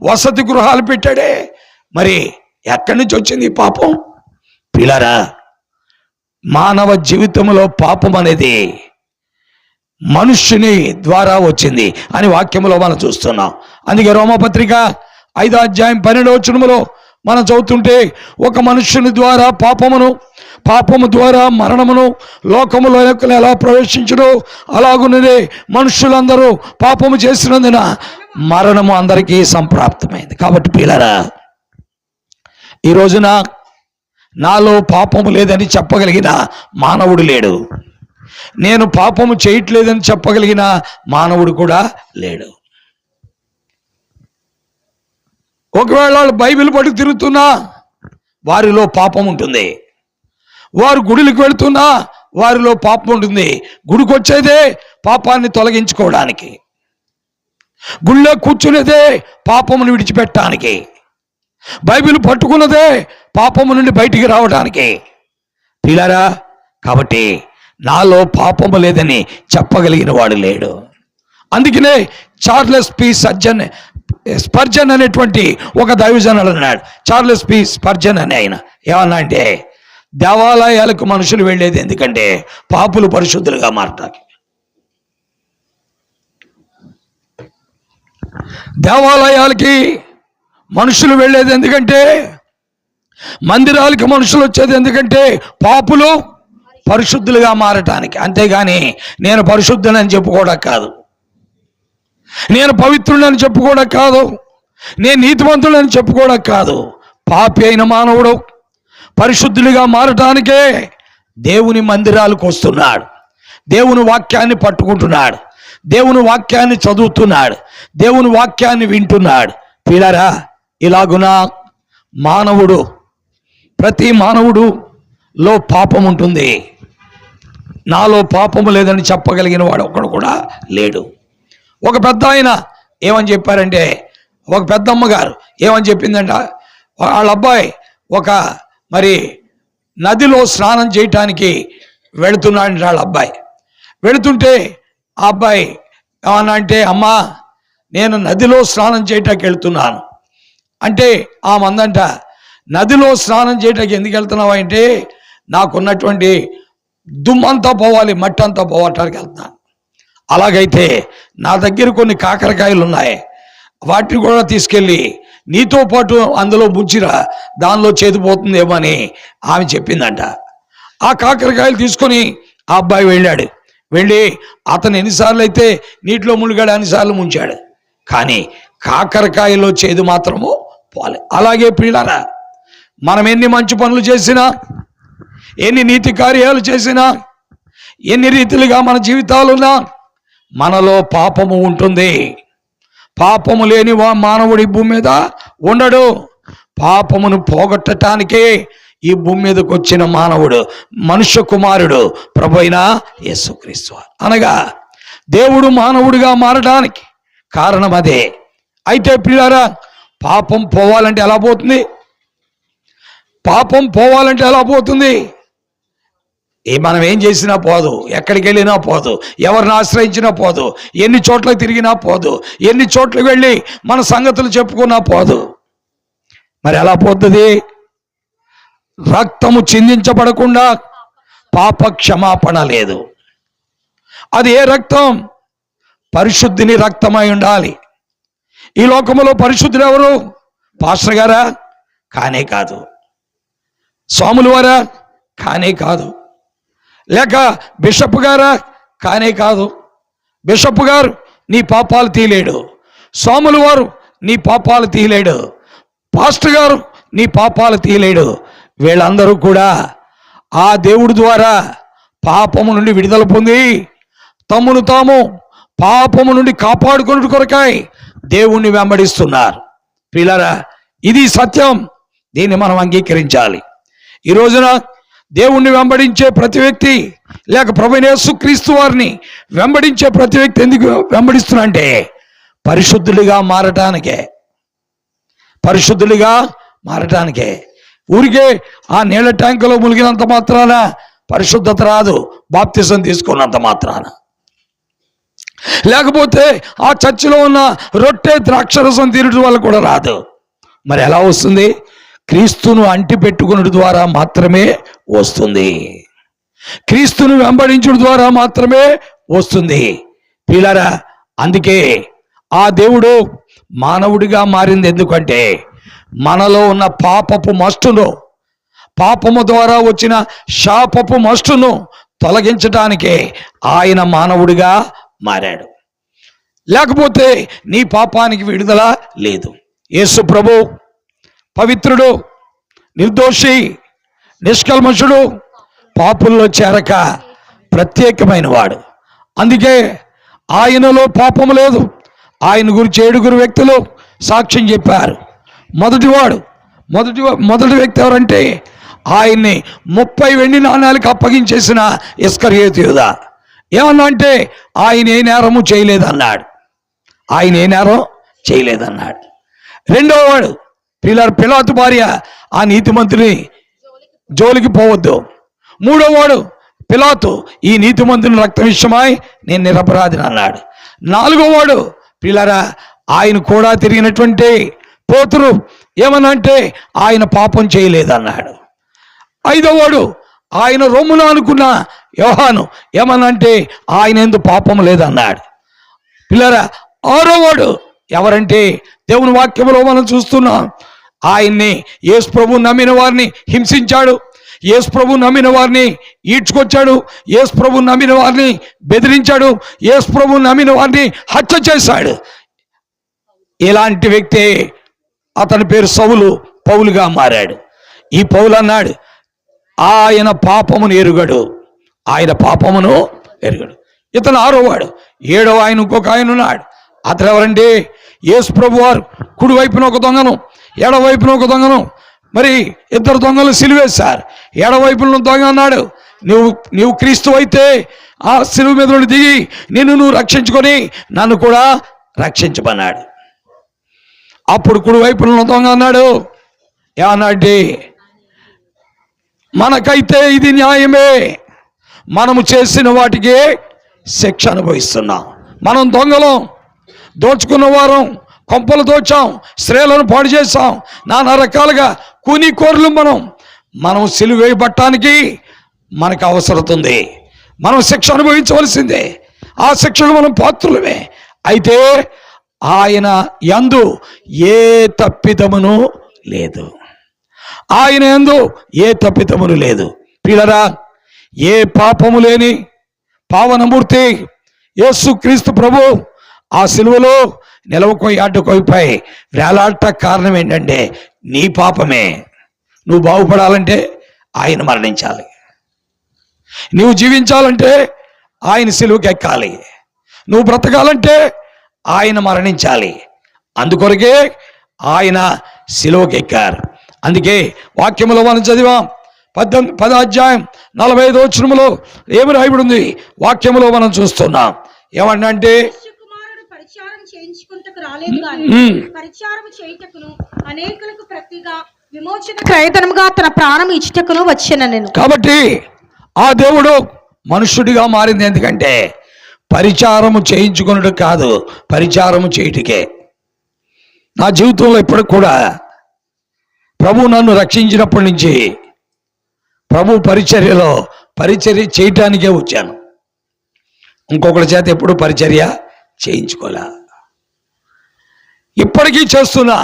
వసతి గృహాలు పెట్టాడే. మరి ఎక్కడి నుంచి వచ్చింది ఈ పాపం? పిల్లరా, మానవ జీవితంలో పాపం అనేది మనుష్యుని ద్వారా వచ్చింది అని వాక్యములో మనం చూస్తున్నాం. అందుకే రోమపత్రిక 5వ అధ్యాయం 12వ వచనములో మనం చదువుతుంటే, ఒక మనుష్యుని ద్వారా పాపము ద్వారా మరణమును లోకములో ఎలా ప్రవేశించడో అలాగుననే మనుష్యులందరూ పాపము చేసినందున మరణము అందరికీ సంప్రాప్తమైంది. కాబట్టి పిల్లరా, ఈ రోజున నాలో పాపము లేదని చెప్పగలిగిన మానవుడు లేడు. నేను పాపము చేయట్లేదని చెప్పగలిగిన మానవుడు కూడా లేడు. ఒకవేళ వాళ్ళు బైబిల్ పట్టుకు తిరుగుతున్నా వారిలో పాపం ఉంటుంది. వారు గుడికి వెళుతున్నా వారిలో పాపం ఉంటుంది. గుడికి వచ్చేదే పాపాన్ని తొలగించుకోవడానికి, గుళ్ళో కూర్చునేదే పాపమును విడిచిపెట్టడానికి, బైబిల్ పట్టుకున్నదే పాపము నుండి బయటికి రావడానికి. పిల్లరా, కాబట్టి నాలో పాపము లేదని చెప్పగలిగిన వాడు లేడు. అందుకనే చార్లెస్ పి స్పర్జన్ అనేటువంటి ఒక దైవజనుడు అన్నాడు. చార్లెస్ పి స్పర్జన్ అని ఆయన ఏమన్నా అంటే, దేవాలయాలకు మనుషులు వెళ్ళేది ఎందుకంటే పాపులు పరిశుద్ధులుగా మారటానికి. దేవాలయాలకి మనుషులు వెళ్ళేది ఎందుకంటే, మందిరాలకి మనుషులు వచ్చేది ఎందుకంటే పాపులు పరిశుద్ధులుగా మారటానికి. అంతేగాని నేను పరిశుద్ధునని చెప్పుకోవడం కాదు, నేను పవిత్రుడని చెప్పుకోవడం కాదు, నేను నీతిమంతుడని చెప్పుకోవడం కాదు. పాపి అయిన మానవుడు పరిశుద్ధులుగా మారటానికే దేవుని మందిరాలకు వస్తున్నాడు, దేవుని వాక్యాన్ని పట్టుకుంటున్నాడు, దేవుని వాక్యాన్ని చదువుతున్నాడు, దేవుని వాక్యాన్ని వింటున్నాడు. పిల్లరా, ఇలాగున ప్రతి మానవుడులో పాపం ఉంటుంది. నాలో పాపము లేదని చెప్పగలిగిన వాడు ఒక్కడు కూడా లేడు. ఒక పెద్ద ఆయన ఏమని చెప్పారంటే, ఒక పెద్దమ్మ గారు ఏమని చెప్పిందంట, వాళ్ళ అబ్బాయి మరి నదిలో స్నానం చేయటానికి వెళుతున్నాడు. వాళ్ళ అబ్బాయి వెళుతుంటే ఆ అబ్బాయి ఏమన్నా అంటే, అమ్మా నేను నదిలో స్నానం చేయటానికి వెళ్తున్నాను అంటే, ఆ మందంట నదిలో స్నానం చేయటానికి ఎందుకు వెళ్తున్నావు అంటే, నాకున్నటువంటి దుమ్మంతా పోవాలి, మట్టి అంతా పోవటానికి వెళ్తాను. అలాగైతే నా దగ్గర కొన్ని కాకరకాయలు ఉన్నాయి, వాటిని కూడా తీసుకెళ్ళి నీతో పాటు అందులో ముంచిరా, దానిలో చేతిపోతుందేమో అని ఆమె చెప్పిందంట. ఆ కాకరకాయలు తీసుకొని ఆ అబ్బాయి వెళ్ళి అతను ఎన్నిసార్లు అయితే నీటిలో మునిగాడు అన్నిసార్లు ముంచాడు, కానీ కాకరకాయలో చేదు మాత్రము పోలే. అలాగే పిల్లరా, మనం ఎన్ని మంచి పనులు చేసినా, ఎన్ని నీతి కార్యాలు చేసినా, ఎన్ని రీతిలుగా మన జీవితాలున్నా మనలో పాపము ఉంటుంది. పాపము లేని మానవుడి భూమి మీద ఉండడు. పాపమును పోగొట్టడానికే ఈ భూమి మీదకి వచ్చిన మానవుడు మనుష్య కుమారుడు ప్రభువైన యేసుక్రీస్తు. అనగా దేవుడు మానవుడిగా మారడానికి కారణం అదే. అయితే ప్రియులారా, పాపం పోవాలంటే ఎలా పోతుంది? మనం ఏం చేసినా పోదు, ఎక్కడికి వెళ్ళినా పోదు, ఎవరిని ఆశ్రయించినా పోదు, ఎన్ని చోట్ల తిరిగినా పోదు, ఎన్ని చోట్లకు వెళ్ళి మన సంగతులు చెప్పుకున్నా పోదు. మరి ఎలా పోతుంది? రక్తము చిందించబడకుండా పాప క్షమాపణ లేదు. అది ఏ రక్తం? పరిశుద్ధిని రక్తమై ఉండాలి. ఈ లోకములో పరిశుద్ధులు ఎవరు? పాస్టర్ గారా? కానే కాదు. స్వాములు వారా? కానే కాదు. లేక బిషప్ గారా? కానే కాదు. బిషప్ గారు నీ పాపాలు తీయలేడు, స్వాములు వారు నీ పాపాలు తీయలేడు, పాస్టర్ గారు నీ పాపాలు తీయలేడు. వీళ్ళందరూ కూడా ఆ దేవుడి ద్వారా పాపము నుండి విడుదల పొంది తమ్మును తాము పాపము నుండి కాపాడుకునే కొరకాయ దేవుణ్ణి వెంబడిస్తున్నారు. ప్రియులారా, ఇది సత్యం. దీన్ని మనం అంగీకరించాలి. ఈ రోజున దేవుణ్ణి వెంబడించే ప్రతి వ్యక్తి, లేక ప్రభువైన యేసుక్రీస్తు వారిని వెంబడించే ప్రతి వ్యక్తి ఎందుకు వెంబడిస్తున్నా అంటే పరిశుద్ధులుగా మారటానికే. పరిశుద్ధులుగా మారటానికే. ఊరికే ఆ నీళ్ల ట్యాంకులో మునిగినంత మాత్రాన పరిశుద్ధత రాదు, బాప్తిజం తీసుకున్నంత మాత్రాన. లేకపోతే ఆ చర్చిలో ఉన్న రొట్టె ద్రాక్షరసం తీరడం వల్ల కూడా రాదు. మరి ఎలా వస్తుంది? క్రీస్తును అంటి పెట్టుకున్నది ద్వారా మాత్రమే వస్తుంది. క్రీస్తును వెంబడించడం ద్వారా మాత్రమే వస్తుంది. పిల్లరా, అందుకే ఆ దేవుడు మానవుడిగా మారింది. ఎందుకంటే మనలో ఉన్న పాపపు మస్టును, పాపము ద్వారా వచ్చిన శాపపు మస్టును తొలగించడానికే ఆయన మానవుడిగా మారాడు. లేకపోతే నీ పాపానికి విడుదల లేదు. యేసు ప్రభు పవిత్రుడు, నిర్దోషి, నిష్కల్మషుడు, పాపుల్లో చేరక ప్రత్యేకమైన వాడు. అందుకే ఆయనలో పాపము లేదు. ఆయన గురించి 7 వ్యక్తులు సాక్ష్యం చెప్పారు. మొదటి వ్యక్తి ఎవరంటే ఆయన్ని 30 వెండి నాణాలకు అప్పగించేసిన ఇస్కరియోతు యూదా. ఏమన్నా అంటే ఆయన ఏ నేరము చేయలేదన్నాడు. ఆయన ఏ నేరం చేయలేదన్నాడు. రెండవ వాడు పిలాతు భార్య ఆ నీతిమంతుని జోలికి పోవద్దు. మూడవ వాడు పిలాతు ఈ నీతిమంతుని రక్తం విషయమై నేను నిరపరాధిని అన్నాడు. నాలుగో వాడు పిల్లరా ఆయన కూడా తిరిగినటువంటి పోతురు ఏమన్నా అంటే ఆయన పాపం చేయలేదన్నాడు. ఐదో వాడు ఆయన రొమ్మున అనుకున్న యోహాను ఏమనంటే ఆయన ఎందుకు పాపం లేదన్నాడు. పిల్లరా ఆరో వాడు ఎవరంటే దేవుని వాక్యంలో మనం చూస్తున్నాం, ఆయన్ని యేసు ప్రభు నమ్మిన వారిని హింసించాడు, యేసు ప్రభు నమ్మిన వారిని ఈడ్చుకొచ్చాడు, యేసు ప్రభు నమ్మిన వారిని బెదిరించాడు, యేసు ప్రభు నమ్మిన వారిని హత్య చేశాడు. ఇలాంటి వ్యక్తి, అతని పేరు సౌలు, పౌలుగా మారాడు. ఈ పౌలు అన్నాడు ఆయన పాపమును ఎరుగడు, ఆయన పాపమును ఎరుగడు. ఇతను ఆరోవాడు. ఏడవ ఆయన ఇంకొక ఆయన ఉన్నాడు. అతను ఎవరంటే యేసు ప్రభు వారు కుడి వైపున ఒక దొంగను, ఎడవైపున ఒక దొంగను, మరి 2 దొంగలు సిలువేశారు. ఎడవైపున దొంగ అన్నాడు నీవు క్రీస్తు అయితే ఆ సిలువ మీద నుండి దిగి నువ్వు రక్షించుకొని నన్ను కూడా రక్షించమన్నాడు. అప్పుడు కుడి వైపున దొంగ అన్నాడు ఏమన్నాడు, మనకైతే ఇది న్యాయమే, మనము చేసిన వాటికి శిక్ష అనుభవిస్తున్నాం. మనం దొంగలం, దోచుకున్న వారం, కొంపలు దోచాం, స్త్రీలను పాడు చేశాం, నానా రకాలుగా కూని కోర్లు మనం సిలువ వేయబట్టానికి మనకు అవసరం ఉంది. మనం శిక్ష అనుభవించవలసిందే. ఆ శిక్షకు మనం పాత్రులమే. అయితే ఆయన యందు ఏ తప్పిదమును లేదు, ఆయన యందు ఏ తప్పిదమును లేదు. ప్రియులారా, ఏ పాపము లేని పావనమూర్తి యేసుక్రీస్తు ప్రభు ఆ సిలువలో నిలవకోయి అడ్డుకోయిపై వేలాడట కారణం ఏంటంటే నీ పాపమే. నువ్వు బాగుపడాలంటే ఆయన మరణించాలి, నువ్వు జీవించాలంటే ఆయన సిలువకి ఎక్కాలి, నువ్వు బ్రతకాలంటే ఆయన మరణించాలి. అందుకొరకే ఆయన సిలువకి ఎక్కారు. అందుకే వాక్యములో మనం చదివాం 10వ అధ్యాయం 45వ వచనములో ఏమి రాయబడి ఉంది? వాక్యములో మనం చూస్తున్నాం. ఏమన్నంటే పరిచారం చేయించుకుంటకు రాలేదు గాని పరిచారం చేయుటకును అనేకులకు ప్రతిగా విమోచన క్రయధనముగా తన ప్రాణం ఇచ్చుటకును వచ్చెను నేను. కాబట్టి ఆ దేవుడు మనుష్యుడిగా మారింది ఎందుకంటే పరిచారము చేయించుకున్నట్టు కాదు, పరిచారము చేయుటకే. నా జీవితంలో ఇప్పటికి కూడా ప్రభు నన్ను రక్షించినప్పటి నుంచి ప్రభు పరిచర్య చేయటానికే వచ్చాను. ఇంకొకటి చేత ఎప్పుడు పరిచర్య చేయించుకోలే. ఇప్పటికీ చేస్తున్నా,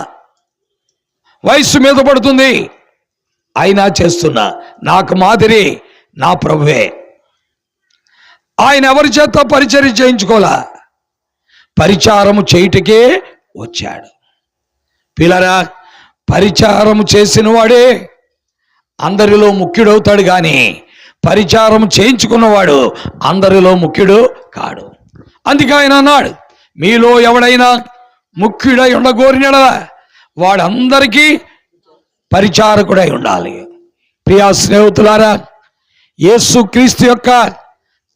వయస్సు మీద పడుతుంది అయినా చేస్తున్నా. నాకు మాదిరి నా ప్రభువే. ఆయన ఎవరి చేత పరిచర్య చేయించుకోలే, పరిచారము చేయుటకే వచ్చాడు. పిల్లరా, పరిచారము చేసిన వాడే అందరిలో ముఖ్యుడవుతాడు, కానీ పరిచారం చేయించుకున్నవాడు అందరిలో ముఖ్యుడు కాడు. అందుకే ఆయన అన్నాడు, మీలో ఎవడైనా ముఖ్యుడై ఉండగోరినడా వాడందరికీ పరిచారకుడై ఉండాలి. ప్రియా స్నేహితులారా, యేసుక్రీస్తు యొక్క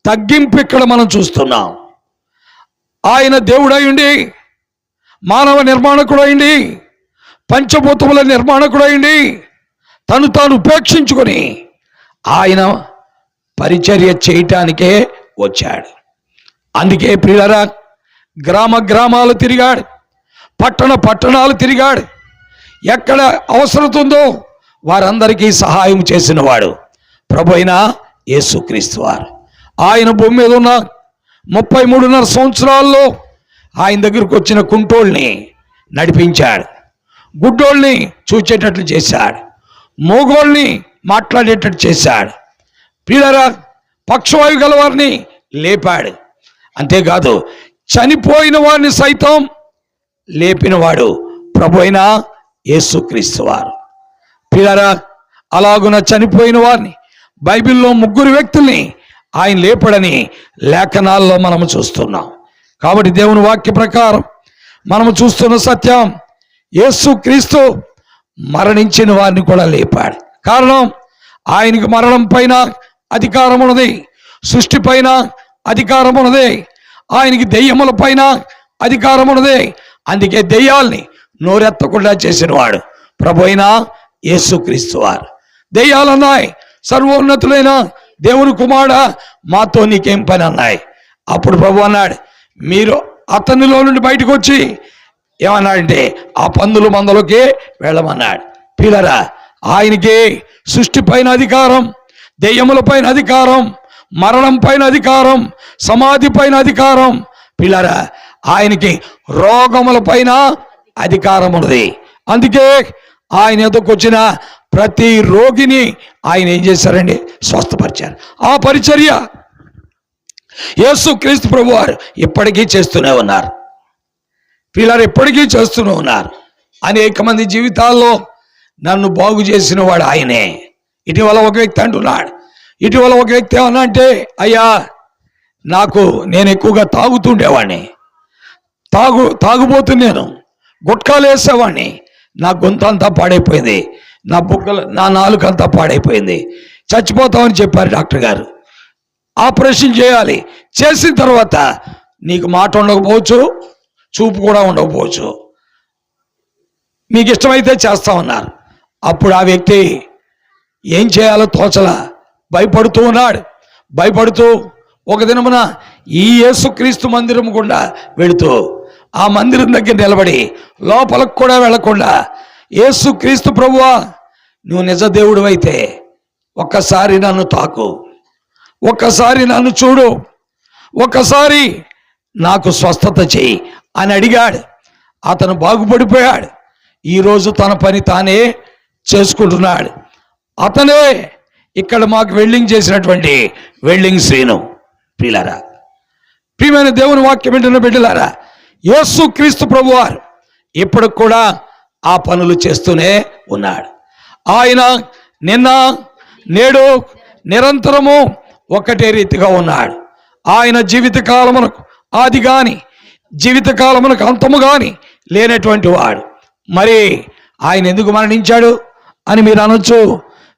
తగ్గింపు ఇక్కడ మనం చూస్తున్నాం. ఆయన దేవుడై ఉండి, మానవ నిర్మాణకుడైండి, పంచభూతముల నిర్మాణకుడైండి, తను తాను ఉపేక్షించుకొని ఆయన పరిచర్య చేయటానికే వచ్చాడు. అందుకే ప్రియులారా, గ్రామాలు తిరిగాడు, పట్టణాలు తిరిగాడు. ఎక్కడ అవసరం ఉందో వారందరికీ సహాయం చేసిన వాడు ప్రభు అయిన యేసుక్రీస్తు వారు. ఆయన భూమి మీద ఉన్న 33.5 సంవత్సరాల్లో ఆయన దగ్గరకు వచ్చిన కుంటోళ్ళని నడిపించాడు, గుడ్డోళ్ళని చూచేటట్లు చేశాడు, మోగోళ్ళని మాట్లాడేటట్టు చేశాడు. పిల్లరా, పక్షవాయు గల వారిని లేపాడు. అంతేకాదు, చనిపోయిన వారిని సైతం లేపినవాడు ప్రభు అయిన యేసుక్రీస్తు వారు. పిల్లరా, అలాగున చనిపోయిన వారిని బైబిల్లో 3 వ్యక్తుల్ని ఆయన లేపడని లేఖనాల్లో మనము చూస్తున్నాం. కాబట్టి దేవుని వాక్య ప్రకారం మనము చూస్తున్న సత్యం, యేసుక్రీస్తు మరణించిన వారిని కూడా లేపాడు. కారణం, ఆయనకి మరణం పైన అధికారం ఉన్నది, సృష్టి పైన అధికారం ఉన్నది, ఆయనకి దెయ్యముల పైన అధికారం ఉన్నది. అందుకే దెయ్యాల్ని నోరెత్తకుండా చేసినవాడు ప్రభు అయిన యేసుక్రీస్తు వారు. దెయ్యాలన్నాయి, సర్వోన్నతులైన దేవుని కుమారుడా, మాతో నీకేం పని అన్నాయి. అప్పుడు ప్రభు అన్నాడు, మీరు అతనిలో నుండి బయటకు వచ్చి ఏమన్నాడంటే ఆ పందుల మందలోకి వెళ్ళమన్నాడు. పిల్లరా, ఆయనకి సృష్టి పైన అధికారం, దెయ్యముల పైన అధికారం, మరణం పైన అధికారం, సమాధి పైన అధికారం. పిల్లరా, ఆయనకి రోగముల పైన అధికారం ఉన్నది. అందుకే ఆయన ఎదుకు వచ్చిన ప్రతి రోగిని ఆయన ఏం చేశారండి? స్వస్థపరిచారు. ఆ పరిచర్య యేసుక్రీస్తు ప్రభు వారు ఇప్పటికీ చేస్తూనే ఉన్నారు. పిల్లలు ఇప్పటికీ చేస్తూనే ఉన్నారు. అనేక మంది జీవితాల్లో నన్ను బాగు చేసిన వాడు ఆయనే. ఇటీవల ఒక వ్యక్తి అంటున్నాడు, ఇటీవల ఒక వ్యక్తి ఏమన్నా అంటే, అయ్యా నేను ఎక్కువగా తాగుతుండేవాడిని, తాగుబోతు, నేను గుట్కాలు వేసేవాడిని, నా గొంతు అంతా పాడైపోయింది, నా బుగ్గలు, నా నాలుక అంతా పాడైపోయింది, చచ్చిపోతామని చెప్పారు డాక్టర్ గారు. ఆపరేషన్ చేయాలి, చేసిన తర్వాత నీకు మాట ఉండకపోవచ్చు, చూపు కూడా ఉండకపోవచ్చు, మీకు ఇష్టమైతే చేస్తామన్నారు. అప్పుడు ఆ వ్యక్తి ఏం చేయాలో తోచలా భయపడుతూ ఉన్నాడు. భయపడుతూ ఒక దినమున ఈ యేసుక్రీస్తు మందిరం గుండా వెళుతూ ఆ మందిరం దగ్గర నిలబడి లోపలకు కూడా వెళ్లకుండా, యేసుక్రీస్తు ప్రభువా, నువ్వు నిజ దేవుడు అయితే ఒక్కసారి నన్ను తాకు, ఒక్కసారి నన్ను చూడు, ఒక్కసారి నాకు స్వస్థత చేయి అని అడిగాడు. అతను బాగుపడిపోయాడు. ఈరోజు తన పని తానే చేసుకుంటున్నాడు. అతనే ఇక్కడ మాకు వెల్డింగ్ చేసినటువంటి వెల్డింగ్ శ్రీను. ప్రియులారా, ప్రియమైన దేవుని వాక్యం వింటున్న బిడ్డలారా, యేసుక్రీస్తు ప్రభువారు ఇప్పుడు కూడా ఆ పనులు చేస్తూనే ఉన్నాడు. ఆయన నిన్న నేడు నిరంతరము ఒకటే రీతిగా ఉన్నాడు. ఆయన జీవితకాలమునకు ఆది గాని జీవితకాలమునకు అంతము గాని లేనటువంటి వాడు. మరి ఆయన ఎందుకు మరణించాడు అని మీరు అనొచ్చు.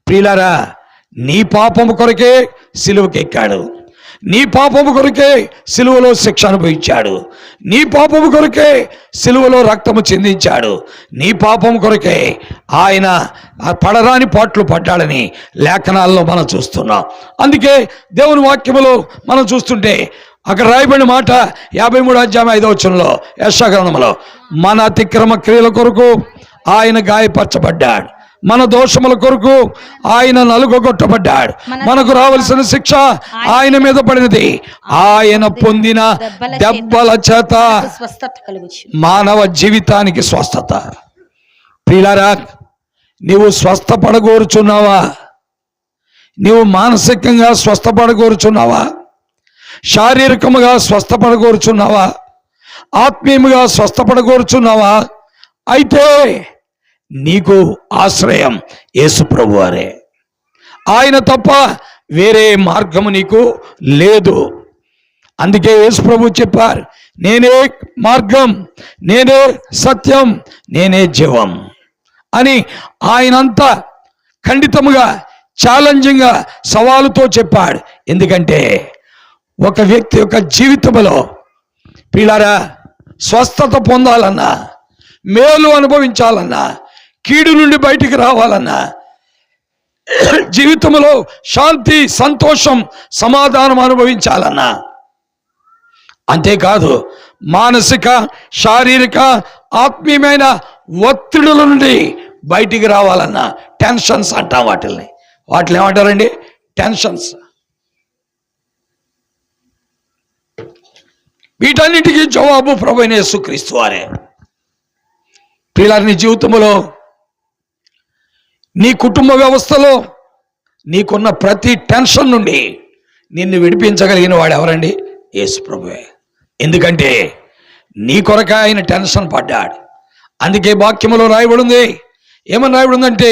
ప్రియులారా, నీ పాపము కొరకే సిలువకి ఎక్కాడు, నీ పాపము కొరకే సిలువలో శిక్ష అనుభవించాడు, నీ పాపము కొరకే సిలువలో రక్తము చిందించాడు, నీ పాపము కొరకే ఆయన ఆ పడరాని పాట్లు పడ్డాడని లేఖనాల్లో మనం చూస్తున్నాం. అందుకే దేవుని వాక్యములో మనం చూస్తుంటే అక్కడ రాయబడిన మాట 53వ అధ్యాయం 5వ వచనంలో యెషయా గ్రంథంలో, మన అతిక్రమ క్రియల కొరకు ఆయన గాయపరచబడ్డాడు, మన దోషముల కొరకు ఆయన నలుగొట్టబడ్డాడు, మనకు రావలసిన శిక్ష ఆయన మీద పడినది, ఆయన పొందిన దెబ్బల చేత స్వస్థత కలుగుచు. మానవ జీవితానికి స్వస్థత. ప్రియులారా, నీవు స్వస్థపడగోరుచున్నావా? నీవు మానసికంగా స్వస్థపడగోరుచున్నావా? శారీరకముగా స్వస్థపడగోరుచున్నావా? ఆత్మీయముగా స్వస్థపడగోరుచున్నావా? అయితే నీకు ఆశ్రయం యేసు ప్రభువారే. ఆయన తప్ప వేరే మార్గము నీకు లేదు. అందుకే యేసు ప్రభు చెప్పారు, నేనే మార్గం, నేనే సత్యం, నేనే జీవం అని ఆయనంతా ఖండితముగా ఛాలెంజింగ్గా సవాలుతో చెప్పాడు. ఎందుకంటే ఒక వ్యక్తి యొక్క జీవితంలో పిల్లారా స్వస్థత పొందాలన్నా, మేలు అనుభవించాలన్నా, కీడు నుండి బయటికి రావాలన్నా, జీవితంలో శాంతి, సంతోషం, సమాధానం అనుభవించాలన్నా, అంతేకాదు మానసిక, శారీరక, ఆత్మీయమైన ఒత్తిడుల నుండి బయటికి రావాలన్నా, టెన్షన్స్ అంటాం వాటిని ఏమంటారండి? టెన్షన్స్. వీటన్నిటికీ జవాబు ప్రభువైన యేసుక్రీస్తు వారే. పిల్లల నీ జీవితంలో, నీ కుటుంబ వ్యవస్థలో నీకున్న ప్రతి టెన్షన్ నుండి నిన్ను విడిపించగలిగిన వాడు ఎవరండి? యేసు ప్రభువే. ఎందుకంటే నీ కొరక ఆయన టెన్షన్ పడ్డాడు. అందుకే వాక్యములో రాయబడింది, ఏమని రాయబడిందంటే,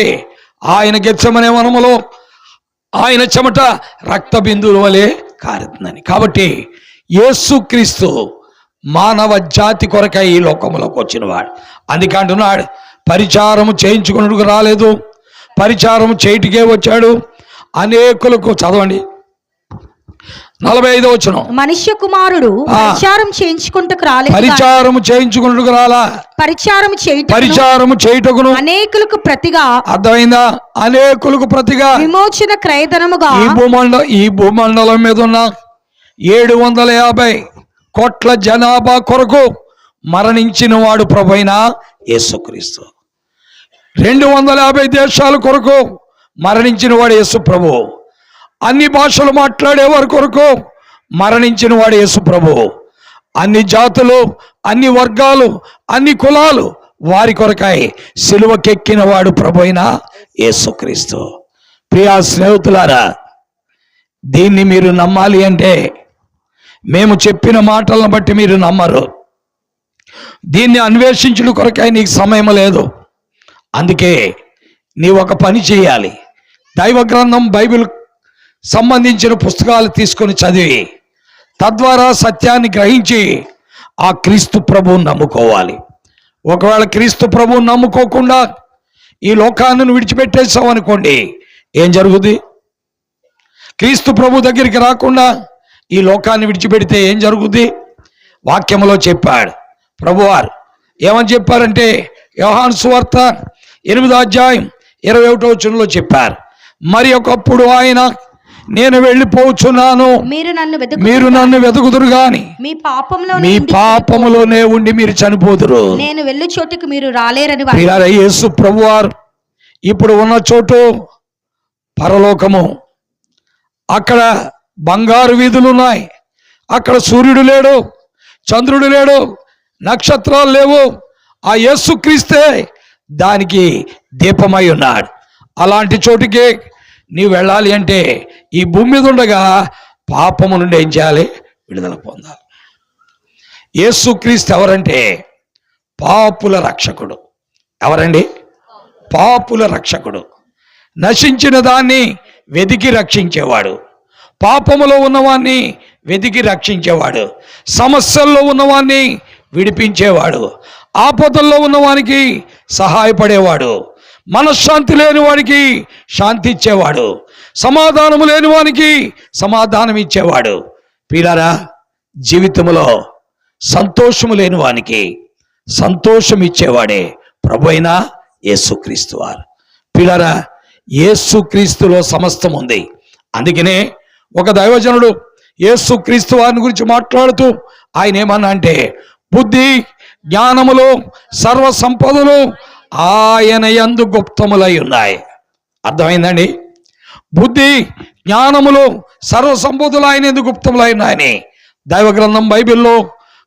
ఆయన గెత్సెమనే వనములో ఆయన చెమట రక్త బిందువుల వలె కారుతుందని. కాబట్టి యేసుక్రీస్తు మానవ జాతి కొరకై ఈ లోకంలోకి వచ్చినవాడు. అందుకే అంటున్నాడు, పరిచారము చేయించుకున్నట్టుకు రాలేదు, పరిచారము చేయటికే వచ్చాడు. అనేకులకు, చదవండి 45వ వచనం, మనుష్య కుమారుడు పరిచారం చేయించుకుంటకు రాలేదు, పరిచారము చేయించుకున్నట్టుకు రాలా, పరిచారము చేయుటకును అనేకులకు ప్రతిగా. అర్థమైందా? అనేకులకు ప్రతిగా విమోచన క్రయధనముగా ఈ భూమండలం మీద ఉన్న 750 కోట్ల జనాభా కొరకు మరణించిన వాడు ప్రభువైన యేసుక్రీస్తు. 250 దేశాల కొరకు మరణించిన వాడు యేసు ప్రభు. అన్ని భాషలు మాట్లాడేవారి కొరకు మరణించిన వాడు యేసు ప్రభు. అన్ని జాతులు, అన్ని వర్గాలు, అన్ని కులాలు వారి కొరకై సిలువకెక్కిన వాడు ప్రభువైన యేసుక్రీస్తు. ప్రియా స్నేహితులారా, దీన్ని మీరు నమ్మాలి అంటే మేము చెప్పిన మాటలను బట్టి మీరు నమ్మరు. దీన్ని అన్వేషించుట కొరకై నీకు సమయం లేదు. అందుకే నీవు ఒక పని చేయాలి. దైవ గ్రంథం, బైబిల్ సంబంధించిన పుస్తకాలు తీసుకొని చదివి, తద్వారా సత్యాన్ని గ్రహించి ఆ క్రీస్తు ప్రభువుని నమ్ముకోవాలి. ఒకవేళ క్రీస్తు ప్రభువుని నమ్ముకోకుండా ఈ లోకాన్ని విడిచిపెట్టేసావు అనుకోండి, ఏం జరుగుతుంది? క్రీస్తు ప్రభు దగ్గరికి రాకుండా ఈ లోకాన్ని విడిచిపెడితే ఏం జరుగుతుంది? వాక్యములో చెప్పాడు ప్రభువారు. ఏమని చెప్పారంటే, యోహాను సువార్త 8వ అధ్యాయం 21వ వచనంలో చెప్పారు, మరి ఒకప్పుడు ఆయన, నేను వెళ్ళిపోతున్నాను, మీరు నన్ను వెతుకుదురు గాని మీ పాపములోనే ఉండి మీరు చనిపోదురు. నేను వెళ్ళు చోటుకు మీరు రాలేరని. యేసు ప్రభువారు ఇప్పుడు ఉన్న చోటు పరలోకము. అక్కడ బంగారు వీధులు ఉన్నాయి. అక్కడ సూర్యుడు లేడు, చంద్రుడు లేడు, నక్షత్రాలు లేవు. ఆ యేసుక్రీస్తే దానికి దీపమై ఉన్నాడు. అలాంటి చోటుకి నీవు వెళ్ళాలి అంటే ఈ భూమి మీద ఉండగా పాపము నుండి ఏం చేయాలి? విడుదల పొందాలి. యేసుక్రీస్తు ఎవరంటే పాపుల రక్షకుడు. ఎవరండి? పాపుల రక్షకుడు. నశించిన దాన్ని వెతికి రక్షించేవాడు, పాపములో ఉన్నవాన్ని వెతికి రక్షించేవాడు, సమస్యల్లో ఉన్నవాన్ని విడిపించేవాడు, ఆపదల్లో ఉన్నవానికి సహాయపడేవాడు, మనశ్శాంతి లేని వాడికి శాంతి ఇచ్చేవాడు, సమాధానము లేని వానికి సమాధానం ఇచ్చేవాడు. ప్రియులారా, జీవితంలో సంతోషము లేని వానికి సంతోషం ఇచ్చేవాడే ప్రభువైన యేసుక్రీస్తు వారు. పిల్లరా, యేసుక్రీస్తులో సమస్తం ఉంది. అందుకనే ఒక దైవజనుడు యేసుక్రీస్తు వారిని గురించి మాట్లాడుతూ ఆయన ఏమన్నా అంటే, బుద్ధి జ్ఞానములు సర్వ సంపదలు ఆయన యందు గుప్తములై ఉన్నాయి. అర్థమైందండి? బుద్ధి జ్ఞానములు సర్వ సంపదలు ఆయన యందు గుప్తములై ఉన్నాయని దైవ గ్రంథం బైబిల్లో